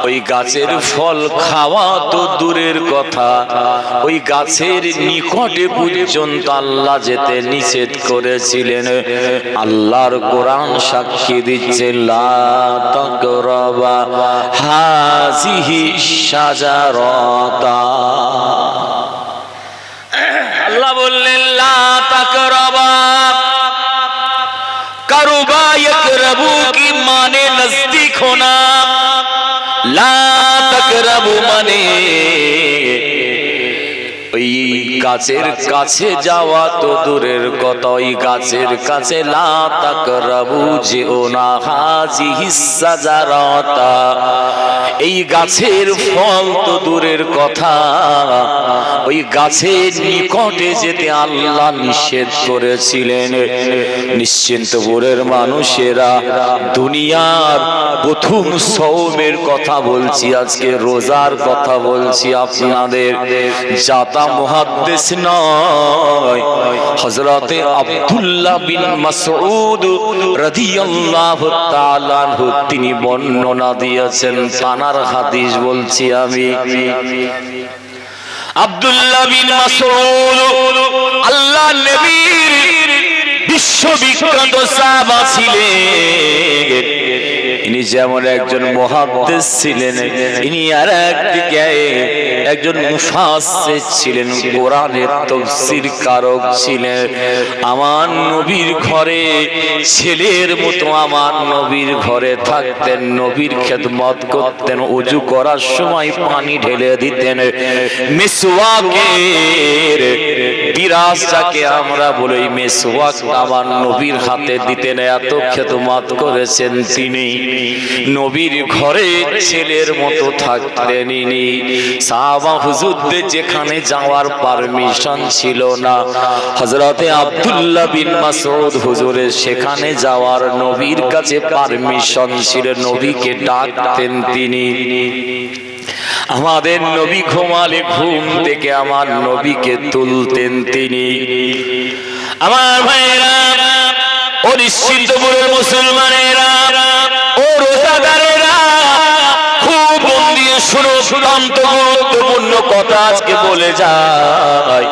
ওই গাছের ফল খাওয়া তো দূরের কথা, ওই গাছের নিকটে পর্যন্ত আল্লাহ যেতে নিষেধ করেছিলেন। আল্লাহর কোরআন সাক্ষী দিচ্ছে, লা তাকরাবা হাযিহি শাজারাতা। আল্লাহ বললেন, লা তাকরাবা, কারবা ইয়াকরাবু কি মানে নজদীক হোনা, লা তাকরাবু মানে ওই গাছের কাছে যাওয়া তো দূরের কথা, ওই গাছের কাছে লা তাকরাবু যেও না হাযিহিস শাজারাতা, এই গাছের ফল তো দূরের কথা, ওই গাছের নিকটে যেতে আল্লাহ নিষেধ করেছিলেন। নিশ্চিন্তপুরের মানুষেরা, দুনিয়ার প্রথম সওমের কথা বলছি, আজকে রোজার কথা বলছি আপনাদের। জাতা মুহাদ্দিস নয়, হযরতে আব্দুল্লাহ বিন মাসউদ রাদিয়াল্লাহু তাআলা আনহু তিনি বর্ণনা দিয়েছেন, তানার হাদিস বলছি আমি। আব্দুল্লাহ বিন মাসউদ আল্লাহ নবীর বিশ্ববিখ্যাত সাহাবা ছিলেন। ইনি যেমন একজন মুহাদ্দিস ছিলেন, ইনি আর একদিকে একজন মুফাসসির ছিলেন, কোরআনের তাফসীর কারক ছিলেন। আমার নবীর ঘরে ছেলের মতো আমার নবীর ঘরে থাকতেন, নবীর খেদমত করতেন, ওযু করার সময় পানি ঢেলে দিতেন, মিসওয়াকের বিরাস যাকে আমরা বলি মিসওয়াক আমার নবীর হাতে দিতেন। এত খেদমত করেছেন তিনি। নবীর ঘরে ছেলের মতো থাকতেন ইনি। সাহাবা হুজুরদের যেখানে যাওয়ার পারমিশন ছিল না, হযরতে আব্দুল্লাহ বিন মাসউদ হুজুরের সেখানে যাওয়ার নবীর কাছে পারমিশন ছিল, নবীকে ডাকতেন তিনি। আমাদের নবী ঘুমালে ঘুম থেকে আমার নবীকে তুলতেন তিনি। আমার ভাইরা, ও নিশ্চিন্তপুরের মুসলমানেরা, ও রোজাদারেরা, খুব মন দিয়ে শুনো, অত্যন্ত গুরুত্বপূর্ণ কথা আজকে বলে যায়।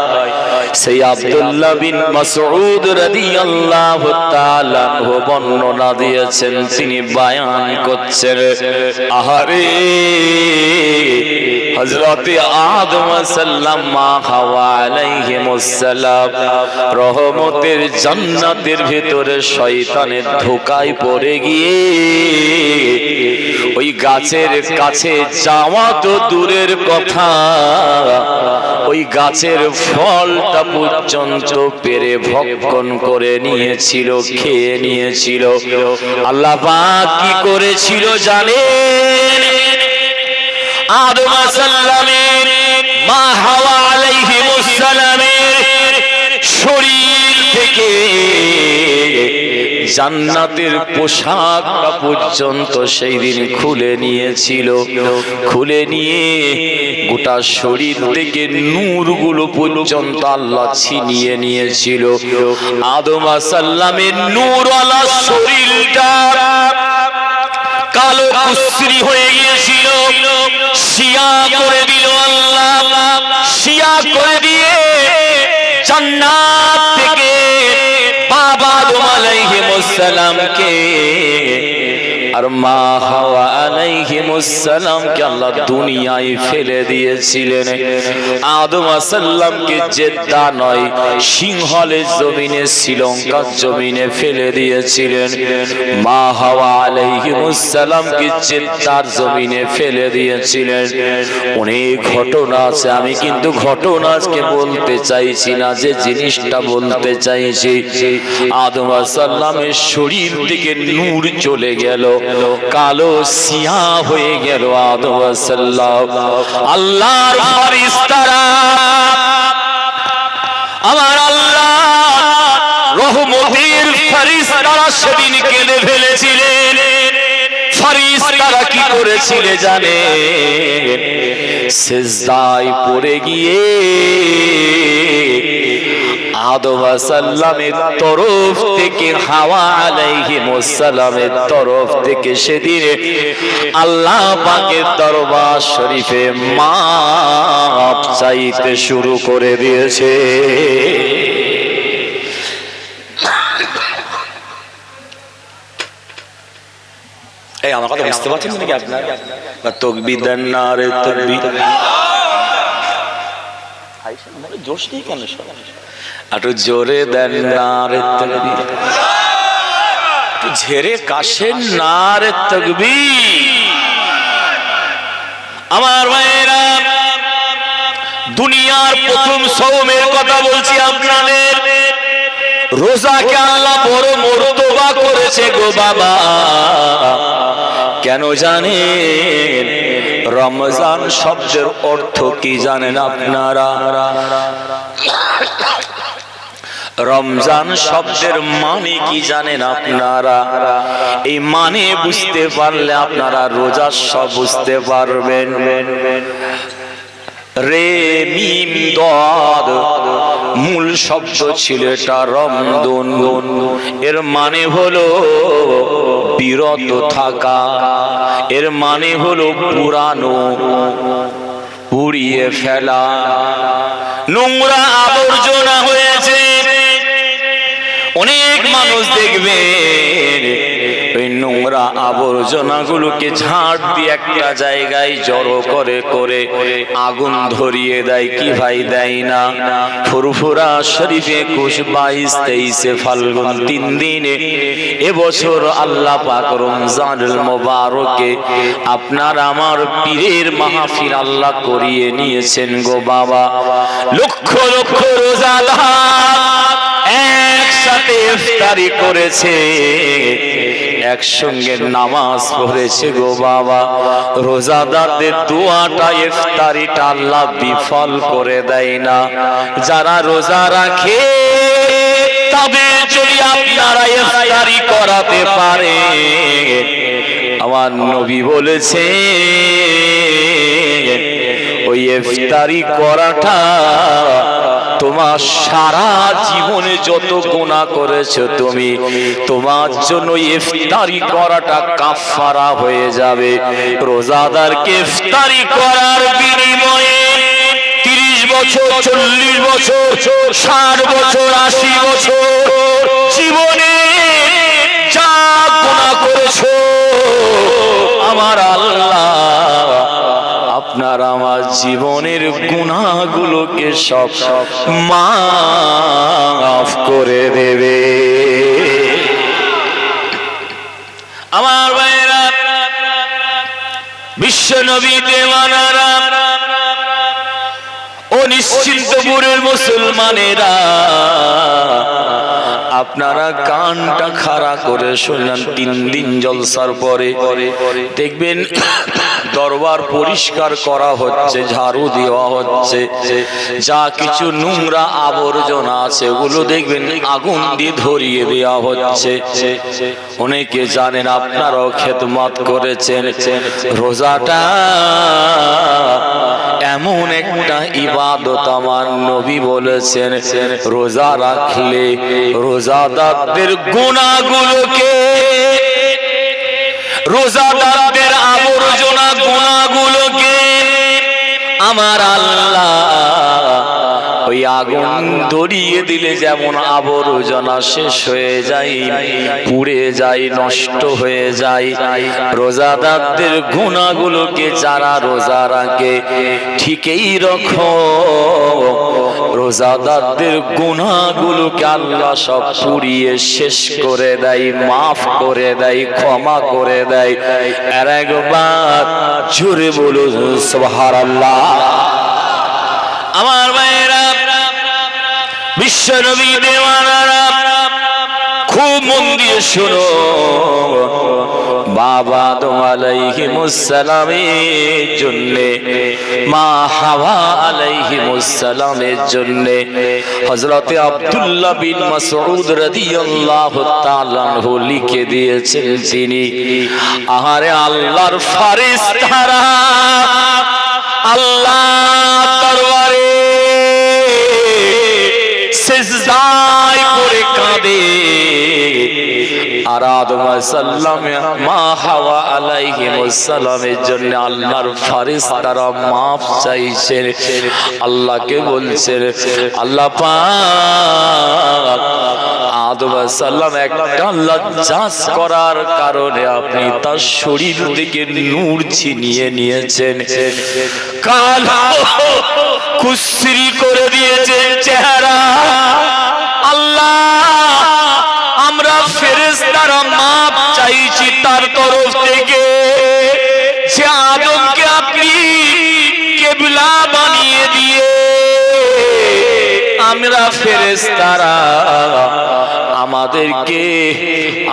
সেই আব্দুল্লাহ বিন মাসউদ রাদিয়াল্লাহু তাআলা বর্ণনা দিয়েছেন, তিনি বায়ান করছেন, আহারে হযরতে আদম সাল্লাম মা হাওয়া আলাইহিমুস সালাম রহমতের জান্নাতের ভিতরে শয়তানের ধোঁকায় পড়ে গিয়ে ওই গাছের কাছে যাওয়া তো দূরের কথা, ওই গাছের ফলটা পর্যন্ত পেরে ভক্ষণ করে নিয়েছিল, খেয়ে নিয়েছিল। আল্লাহ পাক কি করেছিল জানেন? আদম সাল্লামের মা হাওয়া আলাইহিমুস সালামের শরীর থেকে জান্নাতের পোশাকটা পর্যন্ত সেই দিন খুলে নিয়েছিল। খুলে নিয়ে গোটা শরীর থেকে নূরগুলো পর্যন্ত আল্লাহ ছিনিয়ে নিয়েছিল। আদম সাল্লামের নূরওয়ালা শরীরটা কালো কুসরি হয়ে গিয়েছিল, শিয়া করে দিল আল্লাহ। শিয়া করে দিয়ে জান্নাত থেকে বাবা আদম আলাইহিমুস সালামকে আর মা হাওয়া আলাইহিমুস সালামকে আল্লাহ দুনিয়ায় ফেলে দিয়েছিলেন। আদম সাল্লামকে জেদ্দা নয়, সিংহলের জমিনে, শ্রীলঙ্কার জমিনে ফেলে দিয়েছিলেন। মা হাওয়া আলাইহিমুস সালামকে জেদ্দার জমিনে ফেলে দিয়েছিলেন। অনেক ঘটনা আছে, আমি কিন্তু ঘটনা আজকে বলতে চাইছি না, যে জিনিসটা বলতে চাইছি, আদম সাল্লামের শরীর থেকে নূর চলে গেল, কালো সিয়া হয়ে গেল। আদম সাল্লাম আল্লাহর ফেরেশতারা, আমার আল্লাহ রহমতের ফেরেশতারা সেদিন কেঁদে ফেলেছিলেন। ফেরেশতারা কি করেছিল জানেন? সিজদায় পড়ে গিয়ে আদম সাল্লামের তরফ থেকে, হাওয়া আলাইহিমুস সালামের তরফ থেকে সেদিন আল্লাহ পাকের দরবার শরীফে মাপ চাইতে শুরু করে দিয়েছে। এই আমার কথা বুঝতে পারছেন নাকি আপনারা? তাকবীর দেন না রে তাকবীর, জোশ নেই কেন? একটু জোরে দেন না রে তাকবীর, একটু ঝেড়ে কাশেন না রে তাকবীর। আমার ভাইয়েরা, দুনিয়ার প্রথম সওমের কথা বলছি আপনাদের। রোজাকে আল্লাহ বড় মর্তবা করেছে গো বাবা। কেন জানেন? রমজান শব্দের অর্থ কি জানেন আপনারা? রমজান শব্দের মানে কি জানেন আপনারা? এই মানে বুঝতে পারলে আপনারা রোজা সব বুঝতে পারবেন। রে মিম দাদ মূল শব্দ ছিল এটা রমদন। এর মানে হলো বিরত থাকা, এর মানে হলো পুরানো, পুড়িয়ে ফেলা, নোংরা আবর্জনা হয়েছে। অনেক মানুষ দেখবে ওই নোংরা আবর্জনা গুলোকে ঝাড় দিয়ে একটা জায়গায় জড়ো করে করে আগুন ধরিয়ে দেয়। কি ভাই দেয় না? ফুরফুরা শরীফে 21, 22, 23 ফাল্গুন 3 দিনে এবছর আল্লাহ পাক রমজানুল মুবারকে আপনার আমার পীরের মাহফিল আল্লাহ করিয়ে নিয়েছেন গো বাবা। লক্ষ লক্ষ রোজাদার একসাথে ইফতারি করেছে, একসঙ্গে নামাজ পড়েছে গো বাবা। রোজাদারদের দোয়াটা, ইফতারিটা আল্লাহ বিফল করে দেয় না। যারা রোজা রাখে তাদের যদি আপনারা ইফতারি করাতে পারে, আমার নবী বলেছে ওই ওই ইফতারি করাটা তোমার সারা জীবনে যত গুনাহ করেছো তুমি, তোমার জন্য ইফতারি করাটা কাফারা হয়ে যাবে। রোজাদারকে ইফতারি করার বিনিময়ে 30 বছর, 40 বছর, 60 বছর, 80 বছর জীবনে যা গুনাহ করেছো আমার আল্লাহ আপনার আমার জীবনের গুনাহগুলোকে সব মাফ করে দেবে। আমার ভাইরা, বিশ্ব নবী দেওয়ানারা ও নিশ্চিন্তপুরের মুসলমানেরা, আপনারা কানটা খাড়া করে শুনলেন। 3 দিন জলসার পরে দেখবেন দরবার পরিষ্কার করা হচ্ছে, ঝাড়ু দেওয়া হচ্ছে, যা কিছু নোংরা আবর্জনা আছে ওগুলো দেখবেন আগুন দিয়ে ধরিয়ে দেওয়া হচ্ছে। অনেকে জানেন আপনারাও খেদমত করেছেন। রোজাটা এমন একটা ইবাদত, আমার নবী বলেছেন রোজা রাখলে রোজাদারদের গুনাহগুলোকে, রোজাদারদের আবর্জনা গুনাহগুলোকে আমার আল্লাহ ওই আগুন ধরিয়ে দিলে যেমন আবর্জনা শেষ হয়ে যায়, পুড়ে যায়, নষ্ট হয়ে যায়, রোজাদারদের গুনাহগুলোকে যারা রোজা রাখে ঠিক এই রকম রোজাদারদের গুনাহগুলোকে আল্লাহ সব পুড়িয়ে শেষ করে দেয়, মাফ করে দেয়, ক্ষমা করে দেয়। আর একবার জোরে বলুন সুবহানাল্লাহ। আমার ভাইয়েরা, বিশ্ব নবী দেওয়ানারা খুব মন দিয়ে শোনো। বাবা আদম আলাইহিমুস সালামের জন্যে, মা হাওয়া আলাইহিমুস সালামের জন্যে হযরতে আব্দুল্লাহ বিন মাসউদ রাদিয়াল্লাহু তাআলা আনহু লিখে দিয়েছেন, তিনি আহারে আল্লাহর ফেরেশতারা আল্লাহ দরবারে সিজদায় পড়ে কাঁদে। আর আদম সাল্লাম মা হাওয়া আলাইহিমুস সালামের জন্য আল্লাহর ফেরেশতারা মাফ চাইছে। আল্লাহকে বলছে আল্লাহ পাক আদম সাল্লাম একটা লজ্জা করার কারণে আপনি তার শরীর থেকে নূর ছিনিয়ে নিয়েছেন, কালো কুসরি করে দিয়েছেন চেহারা। আল্লাহ আমরা ফেরেশতারা মাপ চাইছি তার তরফ থেকে, যে আদমকে আপনি কিবলা বানিয়ে দিয়ে আমরা ফেরেশতারা আমাদেরকে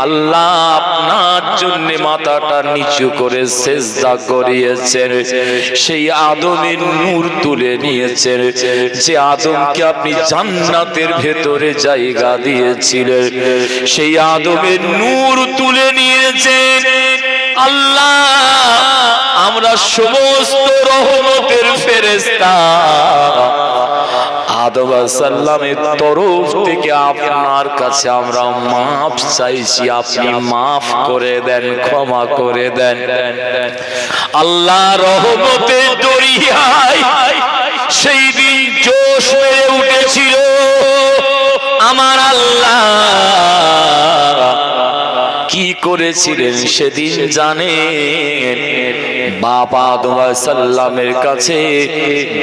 আল্লাহ আপনার জন্য মাথাটা নিচু করে সিজদা করিয়েছেন। সেই আদমের নূর তুলে নিয়েছেন, যে আদমকে আপনি জান্নাতের ভেতরে জায়গা দিয়েছিলেন, সেই আদমের নূর তুলে নিয়েছেন। আল্লাহ আমরা সমস্ত রহমতের ফেরেশতা আদম সাল্লামের তরফ থেকে আপনার কাছে আমরা মাফ চাইছি, আপনি মাফ করে দেন, ক্ষমা করে দেন। আল্লাহ রহমতের দরিয়ায় সেই দিন জোশ মেরে উঠেছিল আমার আল্লাহ। কি করেছিলেন সেদিন জানেন? বাবা আদম সাল্লামের কাছে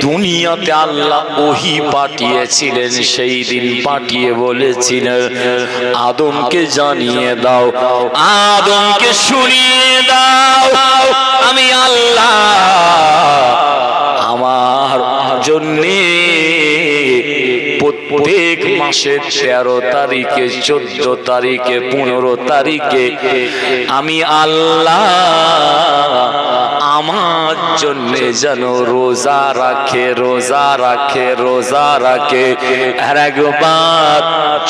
দুনিয়াতে আল্লাহ ওহী পাঠিয়েছিলেন। সেই দিন পাঠিয়ে বলেছিলেন আদমকে জানিয়ে দাও, আদমকে শুনিয়ে দাও আমি আল্লাহ আমার জন্যে প্রত্যেক মাসের 13 তারিখে, 14 তারিখে, 15 তারিখে আমি আল্লাহ আমার জন্য যেন রোজা রাখে, রোজা রাখে, রোজা রাখে। আর একবার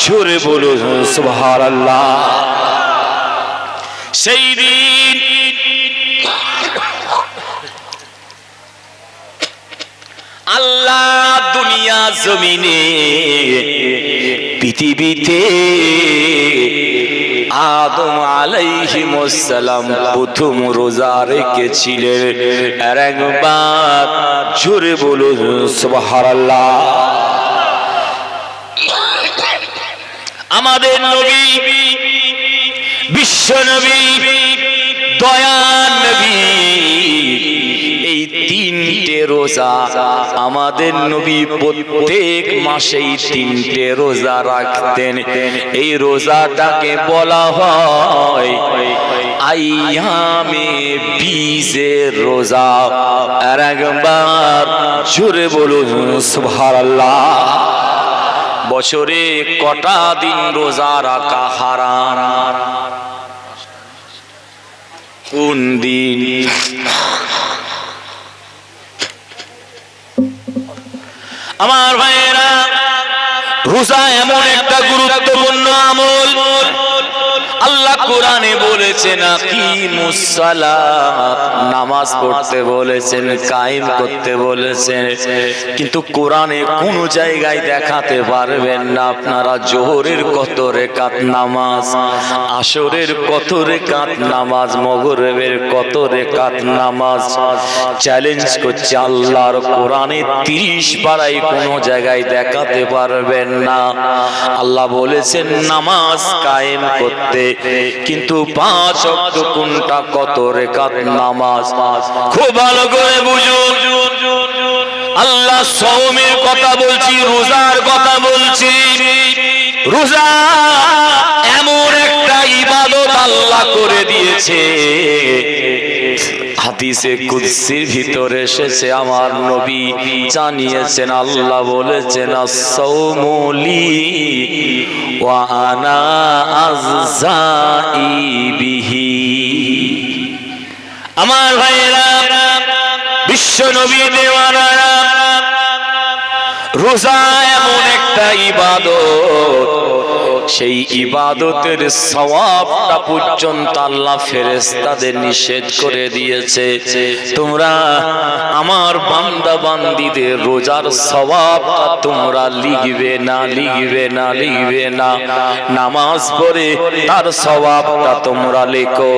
জোরে বলুন সুবহানাল্লাহ। সেই দিন আল্লাহ দুনিয়া জমিনে পৃথিবীতে আদম আলাইহিস সালাম প্রথম রোজা রেখেছিলেন। আর একবার জোরে বলুন সুবহানাল্লাহ। আমাদের নবী, বিশ্ব নবী, দয়ার নবী, এই তিনটে রোজা আমাদের নবী প্রত্যেক মাসেই তিনটে রোজা রাখতেন। এই রোজাটাকে বলা হয় আইয়ামে বীজের রোজা। আর একবার জোরে বলুন সুবহানাল্লাহ। বছরে কটা দিন রোজা রাখা হারাম? কোন দিন? আমার ভাইয়েরা, রোজা এমন একটা গুরুত্বপূর্ণ আমল, আল্লাহ কোরআনে বলেছেন আকিমুস সালাত, নামাজ পড়তে বলেছেন, কায়েম করতে বলেছেন। কিন্তু কোরআনে কোন জায়গায় দেখাতে পারবেন না আপনারা জোহরের কত রাকাত নামাজ, আসরের কত রাকাত নামাজ, মাগরিবের কত রাকাত নামাজ। চ্যালেঞ্জ করছে আল্লাহর কোরআনে 30 পারায় কোন জায়গায় দেখাতে পারবেন না। আল্লাহ বলেছেন নামাজ কায়েম করতে, কিন্তু 5 ওয়াক্ত কোনটা কত রাকাত নামাজ। খুব ভালো করে বুঝুন, আল্লাহ সওমের কথা বলছি, রোজার কথা বলছি। রোজা এমন একটা ইবাদত আল্লাহ করে দিয়েছে, হাদিসে কুদসির ভিতরে এসেছে, আমার নবী জানিয়েছেন, আল্লাহ বলেছেন as-সাওমু লি ওয়া আনা আযযাই বিহি। আমার ভাইয়েরা, বিশ্ব নবী দেওয়ানারা, রোজা এমন একটা ইবাদত, সেই ইবাদতের সওয়াবটা পর্যন্ত আল্লাহ ফেরেশতাদের নিষেধ করে দিয়েছে। তোমরা আমার বান্দা বান্দীদের রোজার সওয়াবটা তোমরা লিখবে না, লিখবে না, লিখবে না। নামাজ পড়ে তার সওয়াবটা তোমরা লেখো।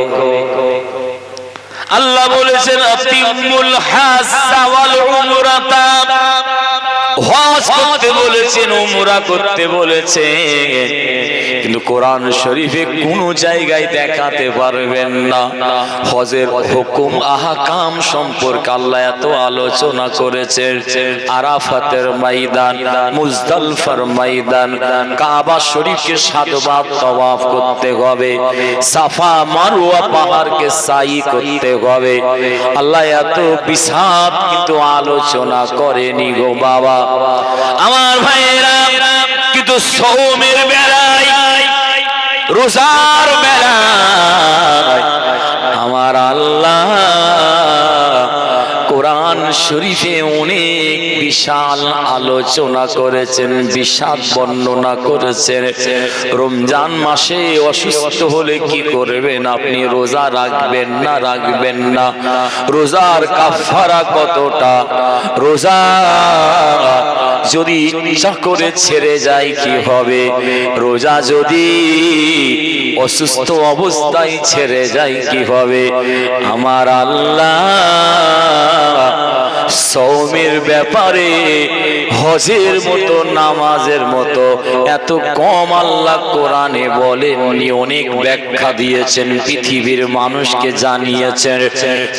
আল্লাহ বলেছেন আতিমুল হাজ্জা ওয়াল উমরাতা, হজ করতে বলেছেন, উমরা করতে বলেছেন। কিন্তু কোরআন শরীফে কোন জায়গায় দেখাতে পারবেন না হজের হুকুম আহকাম সম্পর্কে আল্লাহ এত আলোচনা করেছেন। আরাফাতের ময়দান, মুজদালিফার ময়দান, কাবা শরীফকে 7 বার তাওয়াফ করতে হবে, সাফা মারওয়া পাহাড়কে সাই করতে হবে। আল্লাহ এত বিশাল কিন্তু আলোচনা করেনি গো বাবা। আমার ভাইয়েরা, কিন্তু সওমের বেলায়, রোজার বেলায় আমার আল্লাহ কোরআন শরীফে অনেক বিশাল আলোচনা করেছেন, বিশাল বর্ণনা করেছেন। রমজান মাসে অসুস্থ হলে কি করবেন আপনি? রোজা রাখবেন না, রাখবেন না। রোজার কাফারা কতটা? রোজা যদি ইচ্ছা করে ছেড়ে যায় কি হবে? রোজা যদি অসুস্থ অবস্থায় ছেড়ে যায় কি হবে? আমার আল্লাহ সওমের ব্যাপারে হজের মতো, নামাজের মতো এত কম আল্লাহ কোরআনে বলেননি, অনেক ব্যাখ্যা দিয়েছেন, পৃথিবীর মানুষকে জানিয়েছেন।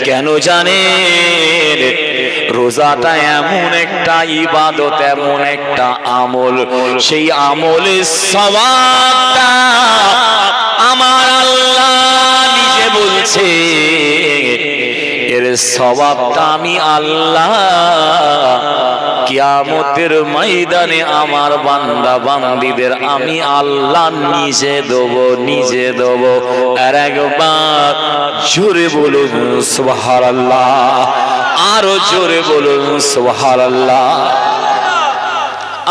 কেন জানেন? রোজাটা এমন একটা ইবাদত, এমন একটা আমল, সেই আমলের সওয়াবটা আমার আল্লাহ নিজে বলছে, এর সওয়াবটা আমি আল্লাহ কিয়ামতের ময়দানে আমার বান্দা বান্দীদের আমি আল্লাহ নিজে দেব, নিজে দেব। আর একবার জোরে বলুন সুবহানাল্লাহ, আরো জোরে বলুন সুবহানাল্লাহ।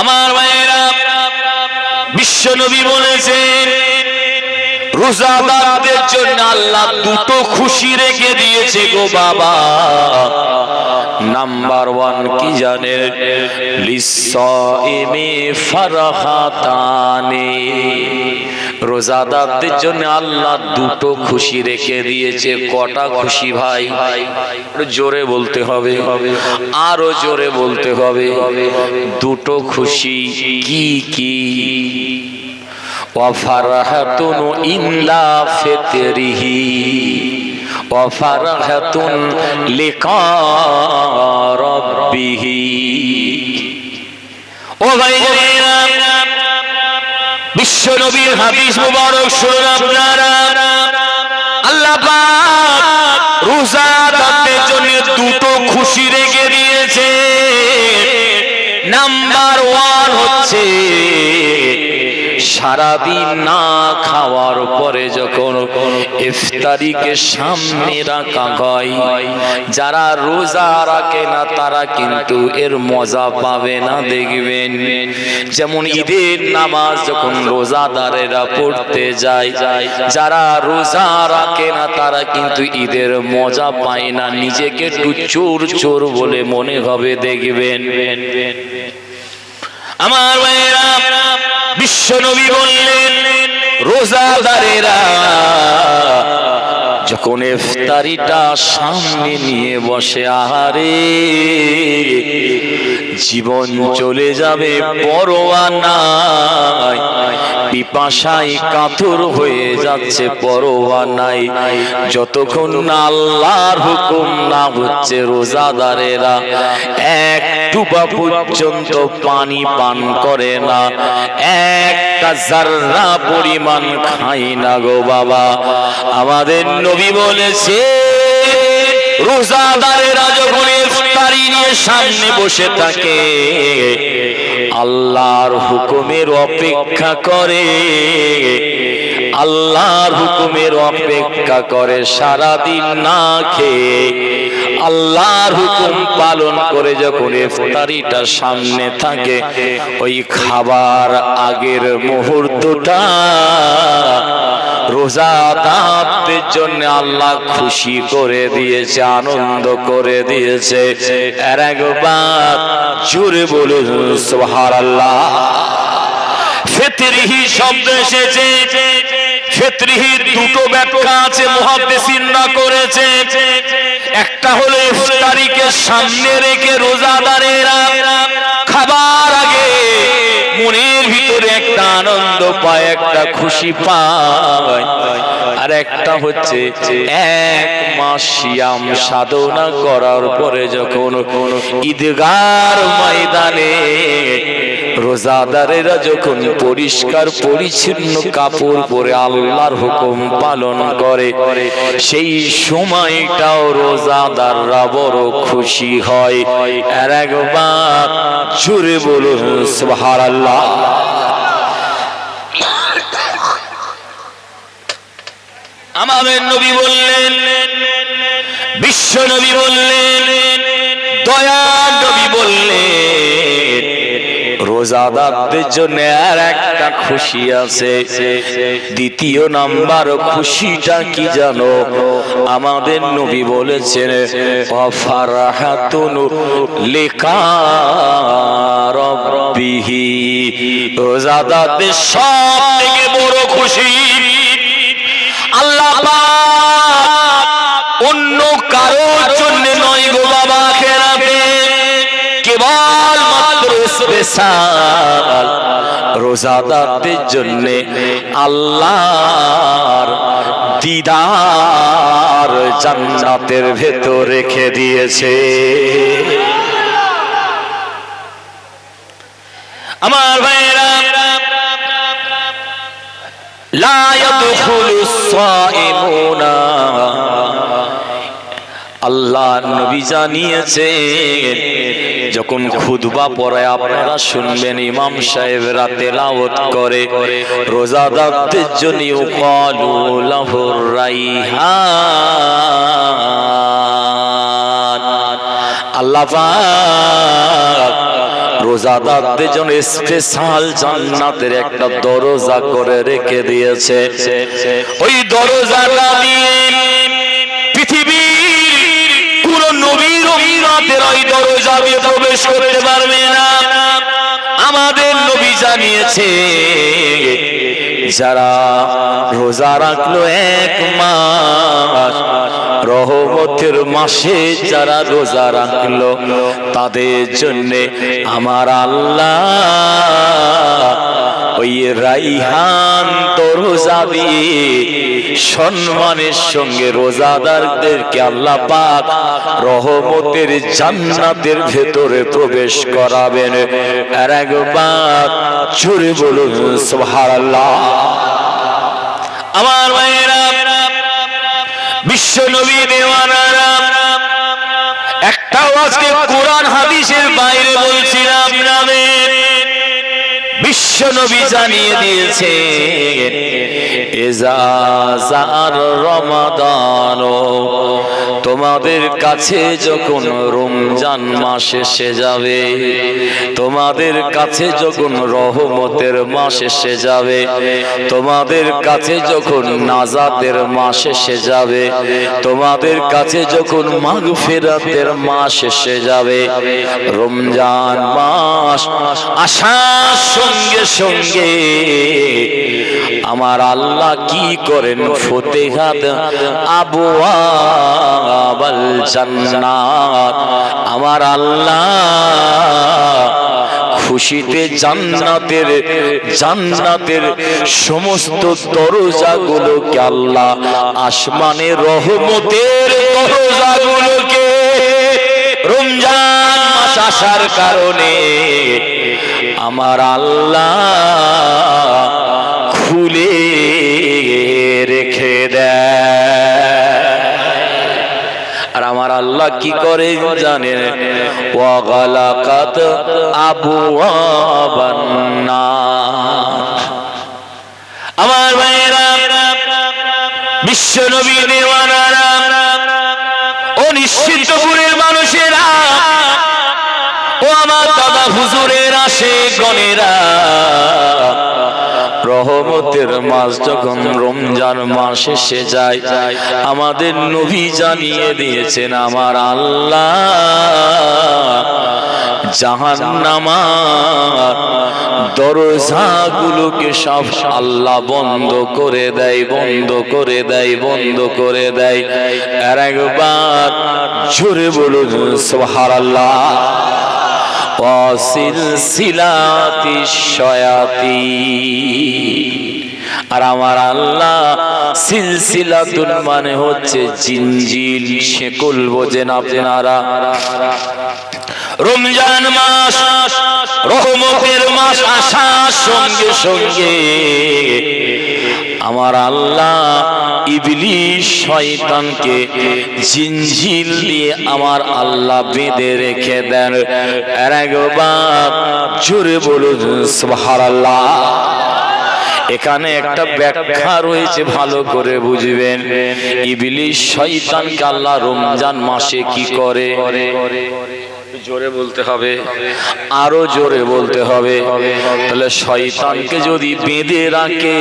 আমার ভাইয়েরা, বিশ্ব নবী বলেছেন রোজাদারদের জন্য আল্লাহ দুটো খুশি রেখে দিয়েছে গো বাবা। নাম্বার 1 কি জানেন? লিসাইমি ফারহাতানি, রোজাদারদের জন্য আল্লাহ দুটো খুশি রেখে দিয়েছে। কটা খুশি ভাই? জোরে বলতে হবে, আরো জোরে বলতে হবে। দুটো খুশি কি কি? ওয়াফারহাতুন ইল্লা ফিতরিহি ওয়াফারহাতুন লিকা রাব্বিহি। ও ভাইরা, বিশ্ব নবীর হাদিস মুবারক শুনুন আপনারা। আল্লাহ পাক রোজাদারদের জন্য দুটো খুশি রেখে দিয়েছে। নাম্বার 1 হচ্ছে সারাদিন না খাওয়ার পরে যখন ইফতারিকে সামনে রাখা হয়, যারা রোজা রাখে না তারা কিন্তু এর মজা পাবে না। দেখবেন যেমন ঈদের নামাজ যখন রোজাদারেরা পড়তে যায়, যারা রোজা রাখে না তারা কিন্তু ঈদের মজা পায় না, নিজেকে একটু চোর চোর বলে মনে হবে। দেখবেন আমার ভাইরা, বিশ্ব নবী বললেন রোজাদারেরা যখন ইফতারিটা সামনে নিয়ে বসে, আহারে জীবন চলে যাবে পরোয়া নাই, পিপাসায় কাতর হয়ে যাচ্ছে পরোয়া নাই। যতক্ষণ না আল্লাহর হুকুম না হচ্ছে রোজাদারেরা এক টুপা পর্যন্ত পানি পান করে না, একটা যাররা পরিমাণ খায় না গো বাবা। আমাদের নবী বলেছে রোজাদারেরা যখন ইফতারি নিয়ে সামনে বসে থাকে আল্লাহর হুকুমের অপেক্ষা করে, আল্লাহর হুকুমের অপেক্ষা করে, সারাদিন না খেয়ে আল্লাহর হুকুম পালন করে যখন ইফতারিটা সামনে থাকে, ওই খাবার আগের মুহূর্তটা রোজাদারদের জন্য আল্লাহ খুশি করে দিয়েছে, আনন্দ করে দিয়েছে। আর একবার জোরে বলুন সুবহানাল্লাহ। ফিতরিহি শব্দ এসেছে, ফিতরিহির দুটো ব্যাখ্যা আছে মুহাদ্দিসিনরা করেছে। একটা হলো ইফতারিকে সামনে রেখে রোজাদারেরা খাবার আগে মনের ভিতরে একটা আনন্দ পায়, একটা খুশি পায়। আর একটা হচ্ছে এক মাস সিয়াম সাধনা করার পরে যখন ঈদগার ময়দানে রোজাদারেরা যখন পরিষ্কার পরিচ্ছন্ন কাপড় পরে আল্লাহর হুকুম পালন করে, সেই সময়টাও রোজাদাররা বড় খুশি হয়। আর একবার জোরে বলুন সুবহানাল্লাহ। আমাদের নবী বললেন, বিশ্ব নবী বললেন, দয়ার নবী বললেন রোজাদারদের জন্য আর একটা খুশি আছে। দ্বিতীয় নাম্বার খুশিটা কি জানো? আমাদের নবী বলেছেন ফারহাতুন লিকা রাব্বিহি, রোজাদারদের সব থেকে বড় খুশি আল্লাহ পাক অন্য কারোর জন্য নয় গো বাবা, আখিরাতে কেবল মাত্র স্পেশাল রোজাদারদের জন্য আল্লাহর দিদার জান্নাতের ভেতর রেখে দিয়েছে। আমার ভাইরা, লা ইয়াদখুলুস সাইমুনা, আল্লাহ নবী জানিয়েছেন যখন খুতবা পড়ে আপনারা শুনবেন ইমাম সাহেবরা তেলাওয়াত করে, রোজাদারদের জন্য ইউকালু লাহুর রাইহান, আল্লাহ পাক রোজাদারদের জন্য স্পেশাল জান্নাতের একটা দরজা করে রেখে দিয়েছে। ওই দরজাটা দিয়ে পৃথিবীর কোন নবীর উম্মতের ওই দরজা দিয়ে প্রবেশ করতে পারবে না। আমাদের নবী জানিয়েছে যারা রোজা রাখলো 1 মাস, রহমতের মাসে যারা রোজা রাখলো তাদের জন্য আমার আল্লাহ ওই রাইহান দরজা দিয়ে সম্মানের সঙ্গে রোজাদারদেরকে আল্লাহ পাক রহমতের জান্নাতের ভেতরে প্রবেশ করাবেন। আর একবার জোরে বলুন সুবহানাল্লাহ। আমার ভাইয়েরা, বিশ্ব নবী দেওয়ানারা, একটাও আজকে কোরআন হাদিসের বাইরে বলছিলাম না। বিশ্ব নবী জানিয়ে দিয়েছে এজাজার রমাদান, তোমাদের কাছে যখন রমজান মাস এসে যাবে, তোমাদের কাছে যখন রহমতের মাস এসে যাবে, তোমাদের কাছে যখন নাজাতের মাস এসে যাবে, তোমাদের কাছে যখন মাগফিরাতের মাস এসে যাবে, রমজান মাস আসার সঙ্গে সঙ্গে আমার আল্লাহ কি করেন, ফতেহাত আবওয়াবাল জান্নাত, আমার আল্লাহ খুশিতে জান্নাতের সমস্ত দরজাগুলোকে আল্লাহ আসমানের রহমতের দরজাগুলোকে রমজান মাস আসার কারণে আমার আল্লাহ খুলে রেখে দেয়। আর আমার আল্লাহ কি করে জানেন, ওয়াগালাকাত আবওয়াবান নার। আমার ভাইয়েরা, বিশ্ব নবী দেওয়ানারা, ও নিশ্চিন্তপুরের মানুষেরা, ও আমার দাদা হুজুরের আশেকগণেরা, রহমতের মাস যখন রমজান মাস এসে যায়, আমাদের নবী জানিয়ে দিয়েছেন আমার আল্লাহ জাহান্নামের দরজাগুলোকে সব আল্লাহ বন্ধ করে দেয়, বন্ধ করে দেয়, বন্ধ করে দেয়। আর একবার জোরে বলুন সুবহানাল্লাহ। ওয়াসিলসিলাতি শায়াতিন, আর আমার আল্লাহ সিলসিলাতুন মানে হচ্ছে জিনজিল, শেকল বোঝেন আপনারা। রমজান মাস রহমতের মাস আসার সঙ্গে সঙ্গে আমার আল্লাহ ইবলিস শয়তানকে জিনজিল দিয়ে আমার আল্লাহ বেঁধে রেখে দেন। আর একবার জোরে বলুন সুবহানাল্লাহ। এখানে একটা ব্যাখ্যা রয়েছে, ভালো করে বুঝবেন। ইবলিস শয়তানকে আল্লাহ রমজান মাসে কি করে, জোরে বলতে হবে, আরো জোরে বলতে হবে। তাহলে শয়তানকে যদি বেঁধে রাখে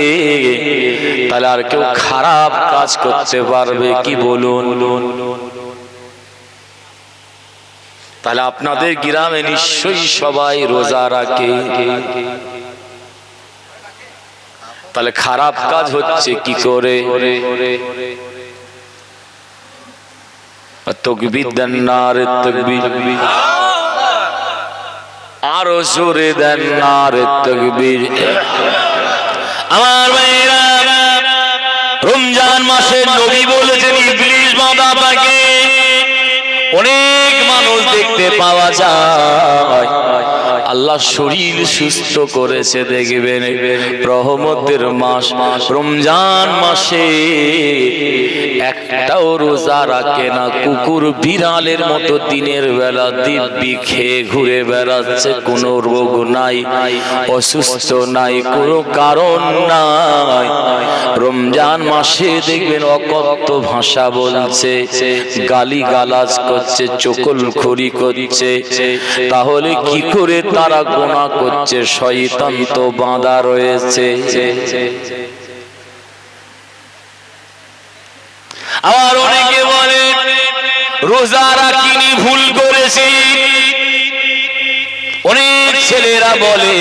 তাহলে আর কেউ খারাপ কাজ করতে পারবে কি বলুন? তাহলে আপনাদের গ্রামে নিশ্চয়ই সবাই রোজা রাখে, তাহলে খারাপ কাজ হচ্ছে কি করে? তাকবীর দেন, নারে তাকবীর, আরো জোরে দেন, নারে তাকবীর। আমার ভাইরা, রমজান মাসে নবী বলেছেন ইবলিস বাঁধা থাকে। অনেক মানুষ দেখতে পাওয়া যায় আল্লাহ শরীর সুস্থ করেছে, দেখবেন রহমতের মাস রমজান মাসে একটাও রোজা রাখে না, কুকুর বিড়ালের মতো দিনের বেলা দিব্যি খেয়ে ঘুরে বেড়াচ্ছে, কোনো রোগ নাই, অসুস্থ নাই, কোনো কারণ নাই। রমজান মাসে দেখবেন অকথ্য ভাষা বলছে, গালি গালাজ করছে, চকলখড়ি তৈরি করছে, তাহলে কি করে তারা গুনাহ করছে? শয়তান তো বাঁধা রয়েছে। আবার অনেকে বলে রোজা রাখিনি, ভুল করেছি। অনেক ছেলেরা বলে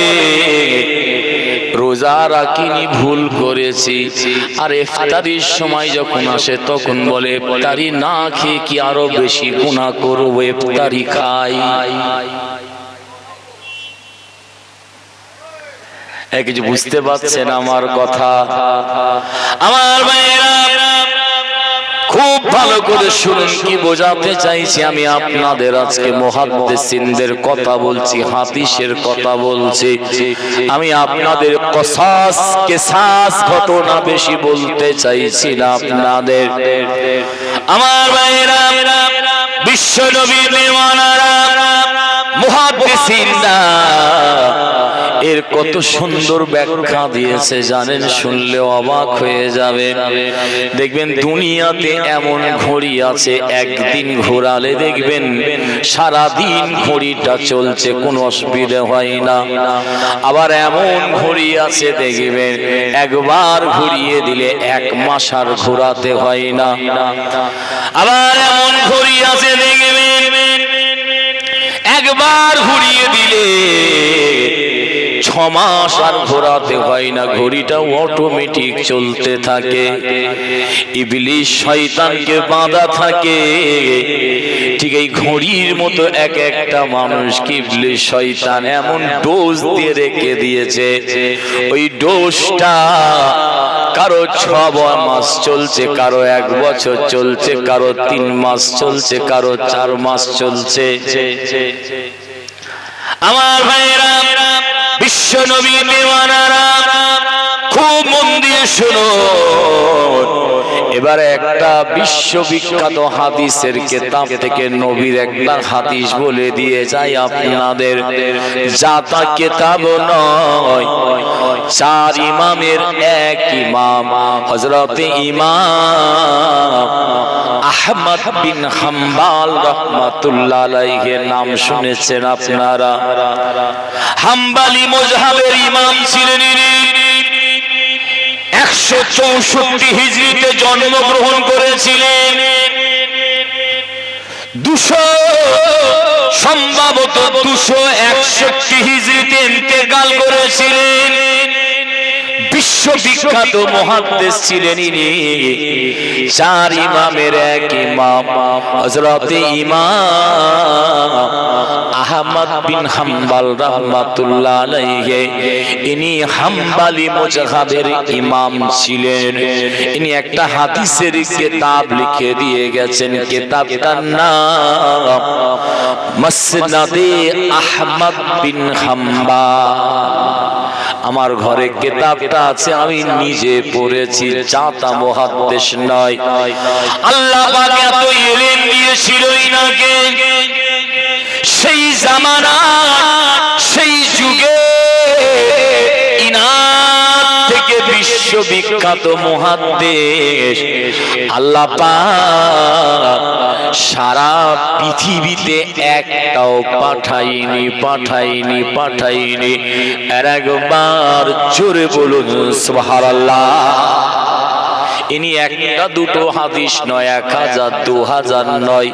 রোজা রাখিনি, ভুল করেছি, আর ইফতারির সময় যখন আসে তখন বলে ইফতারি না খেয়ে কি আরো বেশি গুনাহ করব, ইফতারি খাই। কিছু বুঝতে পারছেন আমার কথা? আমার ভাইয়েরা খুব ভালো করে শুনুন, কি বোঝাতে চাইছি আমি আপনাদের। আজকে মুহাদ্দিসিনদের কথা বলছি, হাদিসের কথা বলছি। আমি আপনাদের কসাস কিসাস ঘটনা বেশি বলতে চাইছি না আপনাদের। আমার ভাইয়েরা, বিশ্ব নবীর দিওয়ানারা, মুহাদ্দিসিনরা এর কত সুন্দর ব্যাখ্যা দিয়েছে জানেন, শুনলে অবাক হয়ে যাবে। দেখবেন দুনিয়াতে এমন ঘড়ি আছে, একদিন ঘোরালে দেখবেন সারা দিন ঘড়িটা চলছে, কোনো অসুবিধা হয় না। আবার এমন ঘড়ি আছে দেখবেন একবার ঘুরিয়ে দিলে 1 মাস আর ঘোরাতে হয় না। আবার এমন ঘড়ি আছে দেখবেন একবার ঘুরিয়ে দিলে 6 মাস আর ঘোরাতে হয় না, ঘড়িটা অটোমেটিক চলতে থাকে। ইবলিস শয়তানকে বাঁধা থাকে, ঠিক এই ঘড়ির মতো এক একটা মানুষকে ইবলিস শয়তান এমন ডোজ দিয়ে রেখে দিয়েছে, ওই ডোজটা কারো 6 মাস চলছে, কারো 1 বছর চলছে, কারো 3 মাস চলছে, কারো 4 মাস চলছে। আমার ভাইরা, বিশ্ব নবী দিওয়ানারা খুব মন দিয়ে শুনো। এবারে একটা বিশ্ববিখ্যাত হাদিসের কিতাব থেকে নবীর একটা হাদিস বলে দিয়ে যাই আপনাদের। জাতা কিতাব নয়, 4 ইমামের এক ইমাম হযরত ইমাম আহমদ বিন হাম্বল রাহমাতুল্লাহ আলাইহি নাম শুনেছেন আপনারা। হাম্বলি মাযহাবের ইমাম ছিলেন। 164 হিজরিতে জন্মগ্রহণ করেছিলেন। সম্ভবত 261 হিজরিতে ইন্তেকাল করেছিলেন। বিশ্ববিখ্যাত মুহাদ্দিস ছিলেন ইনি। 4 ইমামের এক ইমাম হযরত ইমাম আহমদ বিন হাম্বল রাহমাতুল্লাহ আলাইহি, ইনি হাম্বলি মাযহাবের ইমাম ছিলেন। ইনি একটা হাদিসের কিতাব লিখে দিয়ে গেছেন, কিতাবটার নাম মুসনাদে আহমদ বিন হাম্বল। আমার ঘরে কিতাবটা আছে, আমি নিজে পড়েছি, চাতা মুহাদ্দিস নয়। আল্লাহ পাক এত ইলম দিয়েছিল ইনাকে, সেই জামানা সেই যুগে ইনার থেকে বিশ্ববিখ্যাত মুহাদ্দিস আল্লাহ পাক সারা পৃথিবীতে একটাও পাঠাইনি। আর একবার জোরে বলুন সুবহানাল্লাহ। ইনি একটা দুটো হাদিস নয়, 1000 2000 নয়,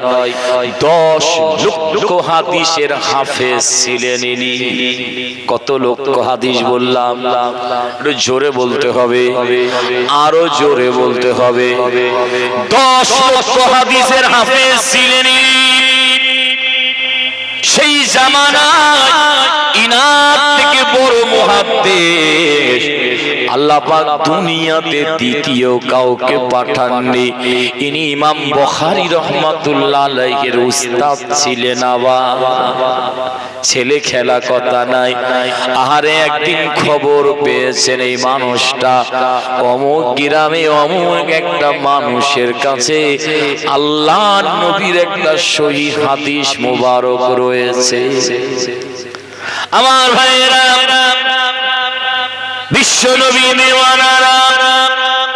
10 লক্ষ হাদিসের হাফেজ ছিলেন ইনি। কত লক্ষ হাদিস বললাম? একটু জোরে বলতে হবে, আরো জোরে বলতে হবে। 10 লক্ষ হাদিসের হাফেজ ছিলেন ইনি। সেই জামানায় ইনার থেকে বড় মুহাদ্দিস আল্লাহ পাক দুনিয়াতে দ্বিতীয় কাউকে পাঠাননি। ইনি ইমাম বুখারী রাহমাতুল্লাহ আলাইহির উস্তাদ ছিলেন। আবার ছেলে খেলা কথা নাই। আহারে একদিন খবর পেয়েছেন এই মানুষটা অমুক গ্রামে অমুক একটা মানুষের কাছে আল্লাহর নবীর একটা সহিহ হাদিস মুবারক রয়েছে। আমার ভাইয়েরা, বিশ্ব নবী দিওয়ানারা,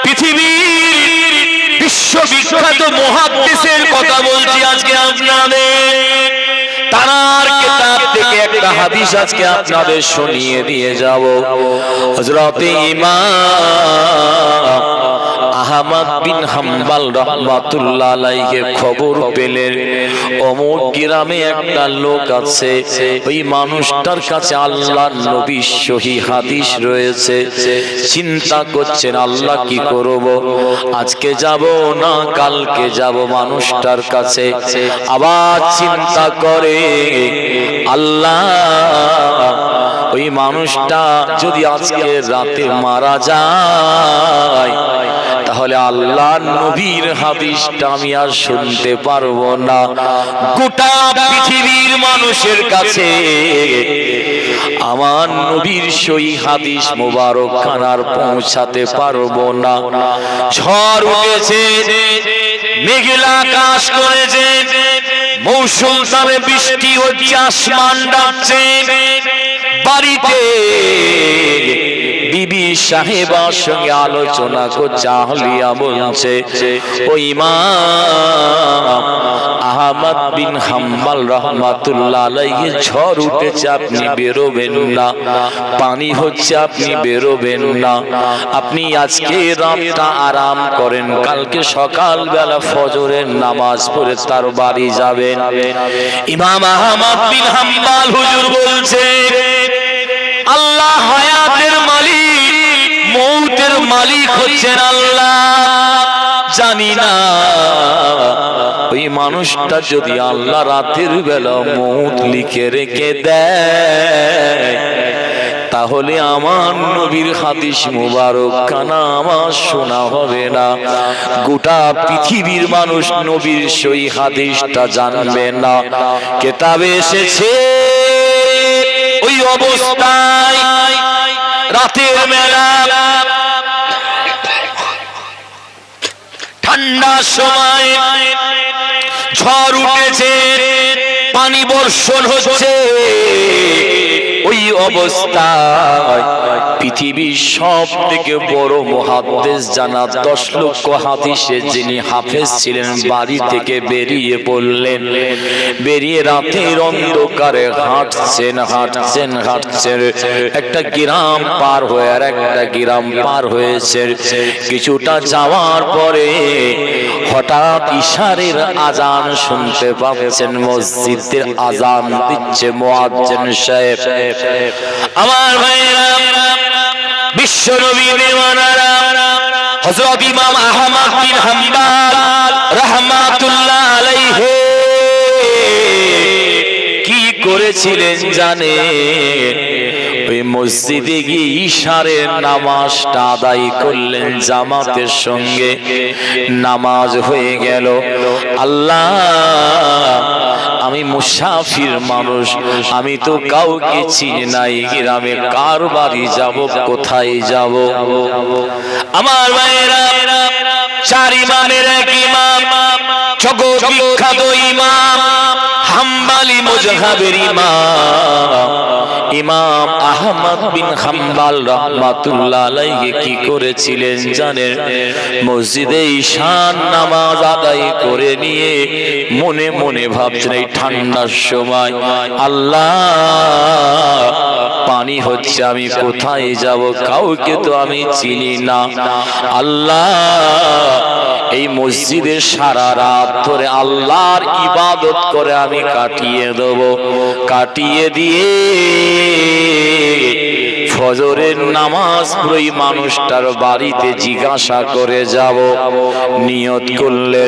পৃথিবীর বিশ্ববিখ্যাত মুহাদ্দিসের কথা বলছি আজকে আপনাদের। হাদিস আজকে আপনাদের শুনিয়ে দিয়ে যাব। হযরত ইমাম আহমদ বিন হাম্বল রাহমাতুল্লাহ আলাইহি খবর পেলেন অমুক গ্রামে একটা লোক আছে, ওই মানুষটার কাছে আল্লাহর নবীর সহিহ হাদিস রয়েছে। চিন্তা করছেন আল্লাহ কি করব, আজকে যাব না কালকে যাব মানুষটার কাছে। আবার চিন্তা করে আল্লাহ ওই মানুষটা যদি আজকে রাতে মারা যায় তাহলে আল্লাহর নবীর হাদিসটা আমি আর শুনতে পারবো না। গোটা পৃথিবীর মানুষের কাছে আমার নবীর সহিহ হাদিস মোবারক খানার পৌঁছাতে পারবো না। ঝড় উঠেছে, মেঘলা আকাশ করেছে, মৌসুম নামে বৃষ্টি হচ্ছে, আসমান ডাকছে। বাড়িতে বিবি সাহেবার সঙ্গে আলোচনা করছে, আহলিয়া বলছে ও ইমাম আহমদ বিন হাম্বল রাহমাতুল্লাহ আলাইহি ঝড় উঠেছে, আপনি বেরোবেন না, পানি হচ্ছে, আপনি বেরোবেন না, আপনি আজকে রাতটা আরাম করেন, কালকে সকালবেলা ফজরের নামাজ পড়ে তার বাড়ি যাবেন। ইমাম আহমদ বিন হাম্বল হুজুর বলছে আল্লাহ হায়াতের মালিক, মৌতের মালিক হচ্ছেন আল্লাহ। জানি না ওই মানুষটা যদি আল্লাহ রাতের বেলা মৌত লিখে রেখে দেয় তাহলে আমার নবীর হাদিস মুবারক কানা আমার শোনা হবে না। গোটা পৃথিবীর মানুষ নবীর সহিহ হাদিসটা জানবে না। কিতাবে এসেছে ওই অবস্থায় রাতের বেলা ঠান্ডার সময় ঝড় উঠেছে, পানি বর্ষণ হচ্ছে, ওই অবস্থায় পৃথিবীর সব থেকে বড় মুহাদ্দিস জানা 10 লক্ষ হাদিসের যিনি হাফেজ ছিলেন বাড়ি থেকে বেরিয়ে পড়লেন। বেরিয়ে রাতের অন্ধকারে হাঁটছেন হাঁটছেন হাঁটছেন, একটা গ্রাম পার হয়ে আর একটা গ্রাম পার হয়েছে। কিছুটা যাওয়ার পরে হঠাৎ ইশারের আজান শুনতে পাচ্ছেন, মসজিদের আজান দিচ্ছে মুয়াজ্জিন সাহেব। আমার ভাইরা, বিশ্ব নবী দেওয়ানারা হযরত ইমাম আহমদ বিন হাম্বল রাহমাতুল্লাহ আলাইহি কি করেছিলেন জানেন? ওই মসজিদে গিয়ে ইশারের নামাজটা আদায় করলেন জামাতের সঙ্গে। নামাজ হয়ে গেল। আল্লাহ আমি মুসাফির মানুষ, আমি তো কাউকে চিনি নাই, গ্রামে কার বাড়ি যাব, কোথায় যাব? আমার ভাইয়েরা, 4 ইমামের এক ইমাম, জগৎ বিখ্যাত ইমাম, হাম্বলি মুযহাবের ইমাম ইমাম আহমদ বিন হাম্বল রাহমাতুল্লাহ আলাইহি কি করেছিলেন জানেন? মসজিদে ঈশার নামাজ আদায় করে নিয়ে মনে মনে ভাবছেন এই ঠান্ডার সময় আল্লাহ পানি হচ্ছে, আমি কোথায় যাব? কাউকে তো আমি চিনি না। আল্লাহ এই মসজিদের সারা রাত ধরে আল্লাহর ইবাদত করে আমি কাটিয়ে দেব। কাটিয়ে দিয়ে ফজরের নামাজ পড়ে মানুষটার বাড়িতে জিজ্ঞাসা করে যাব। নিয়ত করলে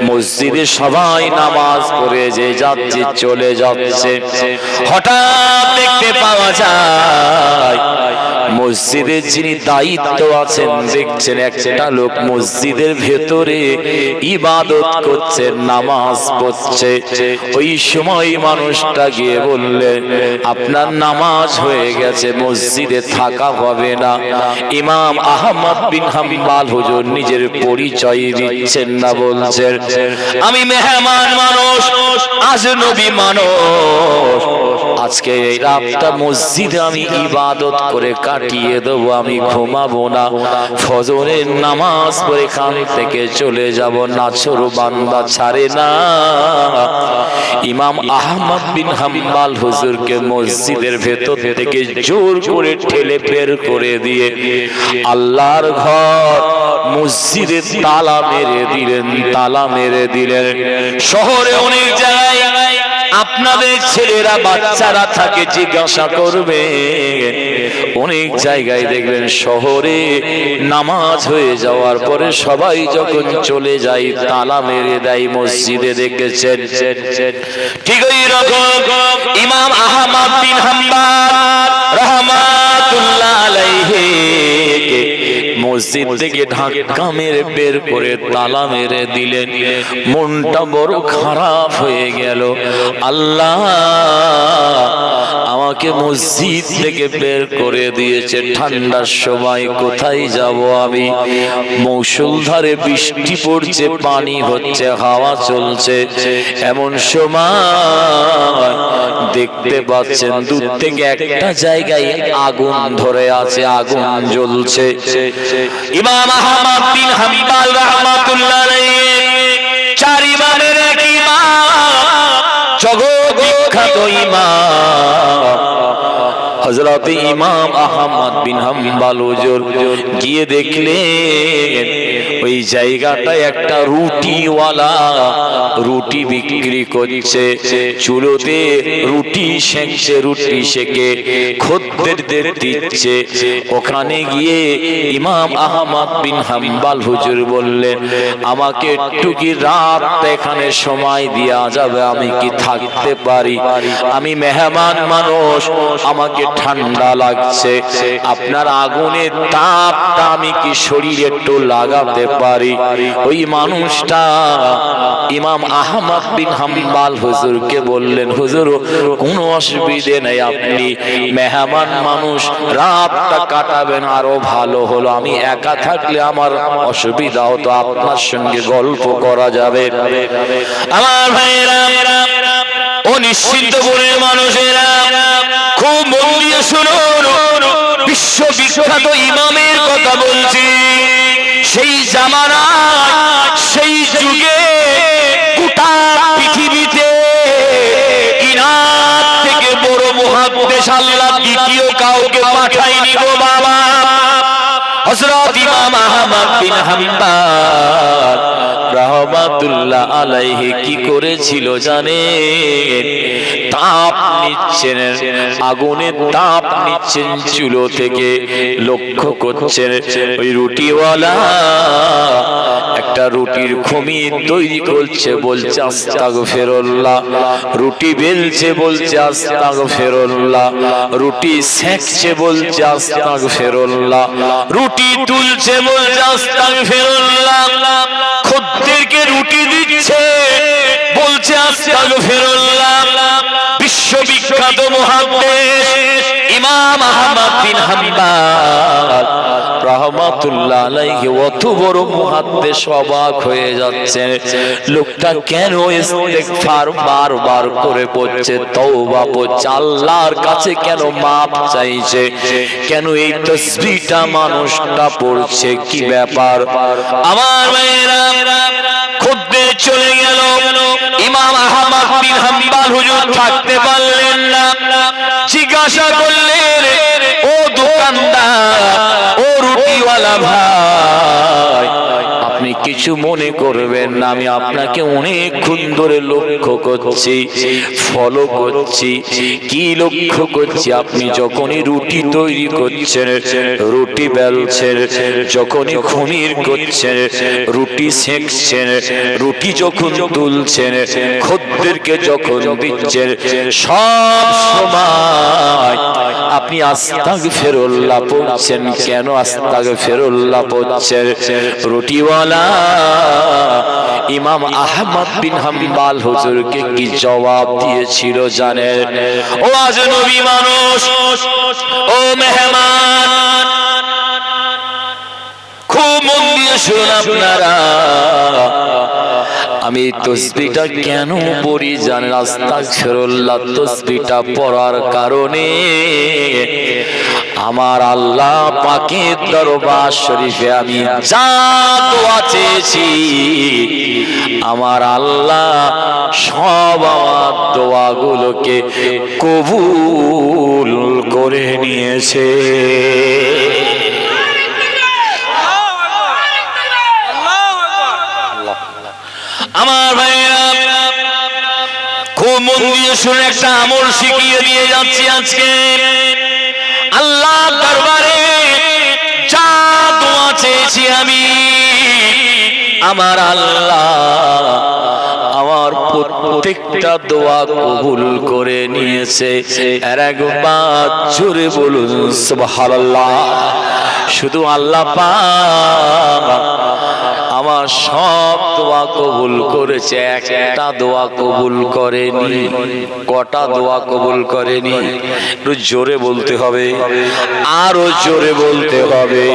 মসজিদে সবাই নামাজ পড়ে যে যাচ্ছে চলে যাচ্ছে। হঠাৎ দেখতে পাওয়া যায় মসজিদের যিনি দায়িত্ব আছেন, দেখছেন একটা লোক মসজিদের ভেতরে ইবাদত করছে, নামাজ পড়ছে। ওই সময় মানুষটা গিয়ে বললেন, আপনার নামাজ হয়ে গেছে, মসজিদে থাকা হবে না। ইমাম আহমদ বিন হাম্বল হুজুর নিজের পরিচয় দিচ্ছেন না, বলছেন আমি মেহমান মানুষ, আজনবী মানুষ, আজকে এই রাতটা মসজিদে আমি ইবাদত করে কাটিয়ে কাটিয়ে দেবো, আমি ঘুমাবো না, ফজরের নামাজ পড়ে খান থেকে চলে যাব। নাছর বান্দা ছাড়ে না। ইমাম আহমদ বিন হাম্বল হুজুরকে মসজিদের ভেতর থেকে জোর করে ঠেলে বের করে দিয়ে আল্লাহর ঘর মসজিদে তালা মেরে দিলেন, তালা মেরে দিলেন। শহরে অনেক জায়গায় আপনাদের ছেলেরা বাচ্চারা থাকে, জিজ্ঞাসা করবে, অনেক জায়গায় দেখবেন শহরে নামাজ হয়ে যাওয়ার পরে সবাই যখন চলে যায় তালা মেরে দেয় মসজিদে, দেখেছেন? ঠিক ওই রকম ইমাম আহমদ বিন হাম্বল রাহমাতুল্লাহ আলাইহি মসজিদ থেকে ধাক্কা মেরে বের করে তালা মেরে দিলেন। মনটা বড় খারাপ হয়ে গেল। আল্লাহ আমাকে মসজিদ থেকে বের করে দিয়েছে, ঠান্ডার সময় কোথায় যাব আমি? মৌসুলধারে বৃষ্টি পড়ছে, পানি হচ্ছে, হাওয়া চলছে, এমন সময় দেখতে পাচ্ছেন দূর থেকে একটা জায়গায় আগুন ধরে আছে, আগুন জ্বলছে। ইমাম আহমদ বিন হাম্বল রাহমাতুল্লাহ আলাইহি চার ইমামের এক ইমাম, জগৎ বিখ্যাত ইমাম হযরত ইমাম আহমদ বিন হাম্বল হুজুর গিয়ে দেখলেন ওই জায়গাটায় একটা রুটিওয়ালা রুটি বিক্রি করছে, চুলোতে রুটি সেঁকছে, রুটি সেঁকে খদ্দেরদের দিচ্ছে। ওখানে গিয়ে ইমাম আহমদ বিন হাম্বল হুজুর বললেন, আমাকে একটু কি রাত এখানে সময় দেওয়া যাবে? আমি কি থাকতে পারি? আমি মেহমান মানুষ, আমাকে ঠান্ডা লাগছে, আপনার আগুনের তাপটা আমি কি শরীরে একটু লাগাতে পারি? ওই মানুষটা ইমাম আহমদ বিন হাম্বল হুজুরকে বললেন, হুজুর কোনো অসুবিধে নেই, আপনি মেহমান মানুষ, রাতটা কাটাবেন আরো ভালো হলো। আমি একা থাকলে আমার অসুবিধা হতো, আপনার সঙ্গে গল্প করা যাবে। আমার ভাইয়েরা ও নিশ্চিন্তপুরের মানুষেরা খুব মন দিয়ে শুনুন, বিশ্ববিখ্যাত ইমামের কথা বলছি। সেই জামানায়, সেই যুগে গোটা পৃথিবীতে ইনার থেকে বড় মুহাদ্দিস আল্লাহ দ্বিতীয় কাউকে পাঠায়নি গো বাবা। হযরত ইমাম আহমদ বিন হাম্বল রাহমাতুল্লাহ আলাইহি কি করেছিল জানেন? তাপ নিচ্ছেন, আগুনের তাপ নিচ্ছেন চুলো থেকে, লক্ষ্য করছেন ওই রুটিওয়ালা একটা রুটির খমি তৈরি করছে, বলছে আস্তাগফিরুল্লাহ। রুটি বেলছে, বলছে আস্তাগফিরুল্লাহ। রুটি সেঁকছে, বলছে আস্তাগফিরুল্লাহ। রুটি তুলছে, বলছে আস্তাগফিরুল্লাহ। খদ্দেরকে রুটি দিচ্ছে, বলছে আস্তাগফিরুল্লাহ। বিশ্ববিখ্যাত মুহাদ্দিস ইমাম আহমদ বিন হাম্বল রাহমাতুল্লাহ আলাইহি অত বড় মুহাদ্দিস অবাক হয়ে যাচ্ছেন, লোকটা কেন ইস্তিগফার বারবার করে পড়ছে, তওবা পড়ছে, আল্লাহর কাছে কেন মাপ চাইছে, কেন এই তাসবিহটা মানুষটা পড়ছে, কি ব্যাপার? আমার ভাইয়েরা খদ্দের চলে গেল, ইমাম আহমদ বিন হাম্বল হুজুর থাকতে পারলেন না। জিজ্ঞাসা করলেন, ও দোকানদার, ও রুটিওয়ালা ভাই, আপনি কিছু মনে করবেন না, আমি আপনাকে অনেকক্ষণ ধরে লক্ষ্য করছি, ফলো করছি। কি লক্ষ্য করছি? আপনি যখনই রুটি তৈরি করছেন, রুটি বেলছেন, যখনই খমির করছেন, রুটি সেঁকছেন, রুটি যখন তুলছেন, খদ্দেরকে যখন দিচ্ছেন, সব সময় আপনি আস্তাগফিরুল্লাহ পড়ছেন। কেন আস্তাগফিরুল্লাহ পড়ছেন? রুটিওয়ালা ইমাম আহমদ বিন হাম্বল হুজুরকে কি জবাব দিয়েছিল জানেন? ও আজনবী মানুষ, ও মেহমান, খুব মন দিয়ে শুনুন আপনারা। আমি তাসবিহটা কেন পড়ি জানেন? আস্তাগফিরুল্লাহ তাসবিহটা পড়ার কারণে আমার আল্লাহ পাকের দরবার শরীফে আমি যা দোয়া চেয়েছি আমার আল্লাহ সব আমার দোয়াগুলোকে কবুল করে নিয়েছে। আমার ভাইরা খুব মন দিয়ে শুনে একটা আমল শিখিয়ে দিয়ে যাচ্ছি আজকে। আল্লাহ দরবারে যা দোয়া চেয়েছি আমি আমার আল্লাহ আমার প্রত্যেকটা দোয়া কবুল করে নিয়েছে। আর একবার জোরে বলুন সুবহানাল্লাহ। শুধু আল্লাহ পাক আমার সব দোয়া কবুল করেছে, একটা দোয়া কবুল করেনি। কটা দোয়া কবুল করেনি? একটু জোরে বলতে হবে, আরো জোরে বলতে হবে।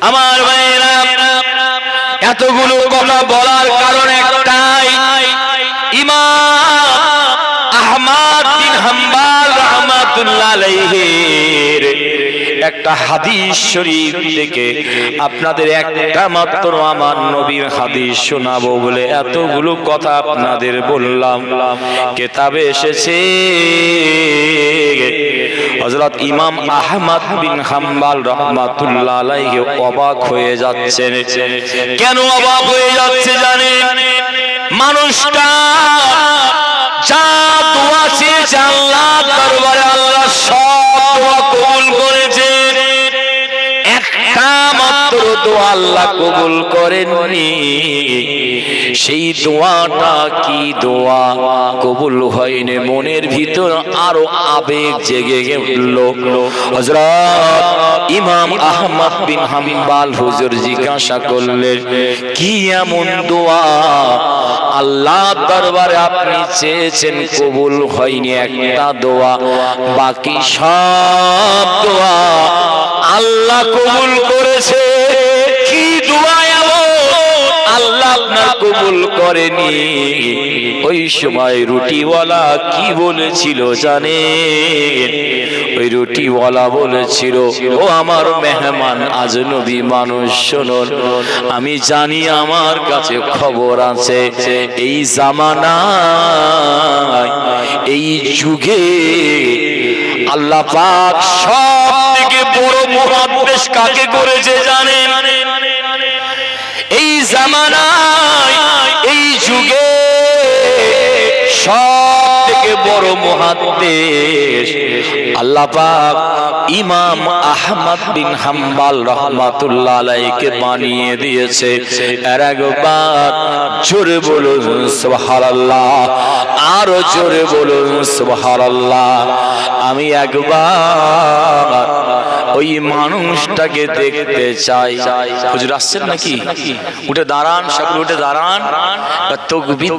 আমার ভাইরা এতগুলো কথা বলার কারণ একটাই, ইমাম আহমদ বিন হাম্বল রাহমাতুল্লাহ আলাইহির একটা হাদিস শরীফ থেকে আপনাদের একটা মাত্র আমার নবীর হাদিস শোনাবো বলে এতগুলো কথা আপনাদের বললাম। কিতাবে এসেছে হযরত ইমাম আহমদ বিন হাম্বল রাহমাতুল্লাহ আলাইহি অবাক হয়ে যাচ্ছেন। কেন অবাক হয়ে যাচ্ছে জানেন? মানুষটা যা দোয়া চেয়েছে আল্লাহ দরবারে আল্লাহ সব দোয়া কবুল করেছে, একটা মাত্র দোয়া আল্লাহ কবুল করেননি। সেই দোয়াটা কি দোয়া? কবুল হয়নি। মনের ভিতর আরো আবেগ জেগে উঠল। হযরত ইমাম আহমদ বিন হাম্বল হুজুর জিজ্ঞাসা করলেন, কি এমন দোয়া আল্লাহ দরবারে আপনি চেয়েছেন কবুল হয়নি? একটা দোয়া, বাকি সব দোয়া আল্লাহ কবুল করেছে। কি দোয়া এমন আল্লাহ আপনার কবুল করেনি? ওই সময় রুটিওয়ালা কি বলেছিল জানেন? ওই রুটিওয়ালা বলেছিল, ও আমার মেহমান আজনবী মানুষ শুনুন, আমি জানি আমার কাছে খবর আছে এই জামানায় এই যুগে আল্লাহ পাক সব থেকে বড় মুহাদ্দিস কাকে করেছে জানেন? এই জামানায় এই যুগে সব থেকে বড় মুহাদ্দিস আল্লাহ পাক ইমাম আহমদ বিন হাম্বল রাহমাতুল্লাহ আলাইহিকে বানিয়ে দিয়েছে। আর একবার জোরে বলুন সুবহানাল্লাহ, আরো জোরে বলুন সুবহানাল্লাহ। আমি একবার ওই মানুষটাকে দেখতে চাই। হুজুর আসছেন নাকি? উঠে দাঁড়ান, সকলে উঠে দাঁড়ান। তাকবীর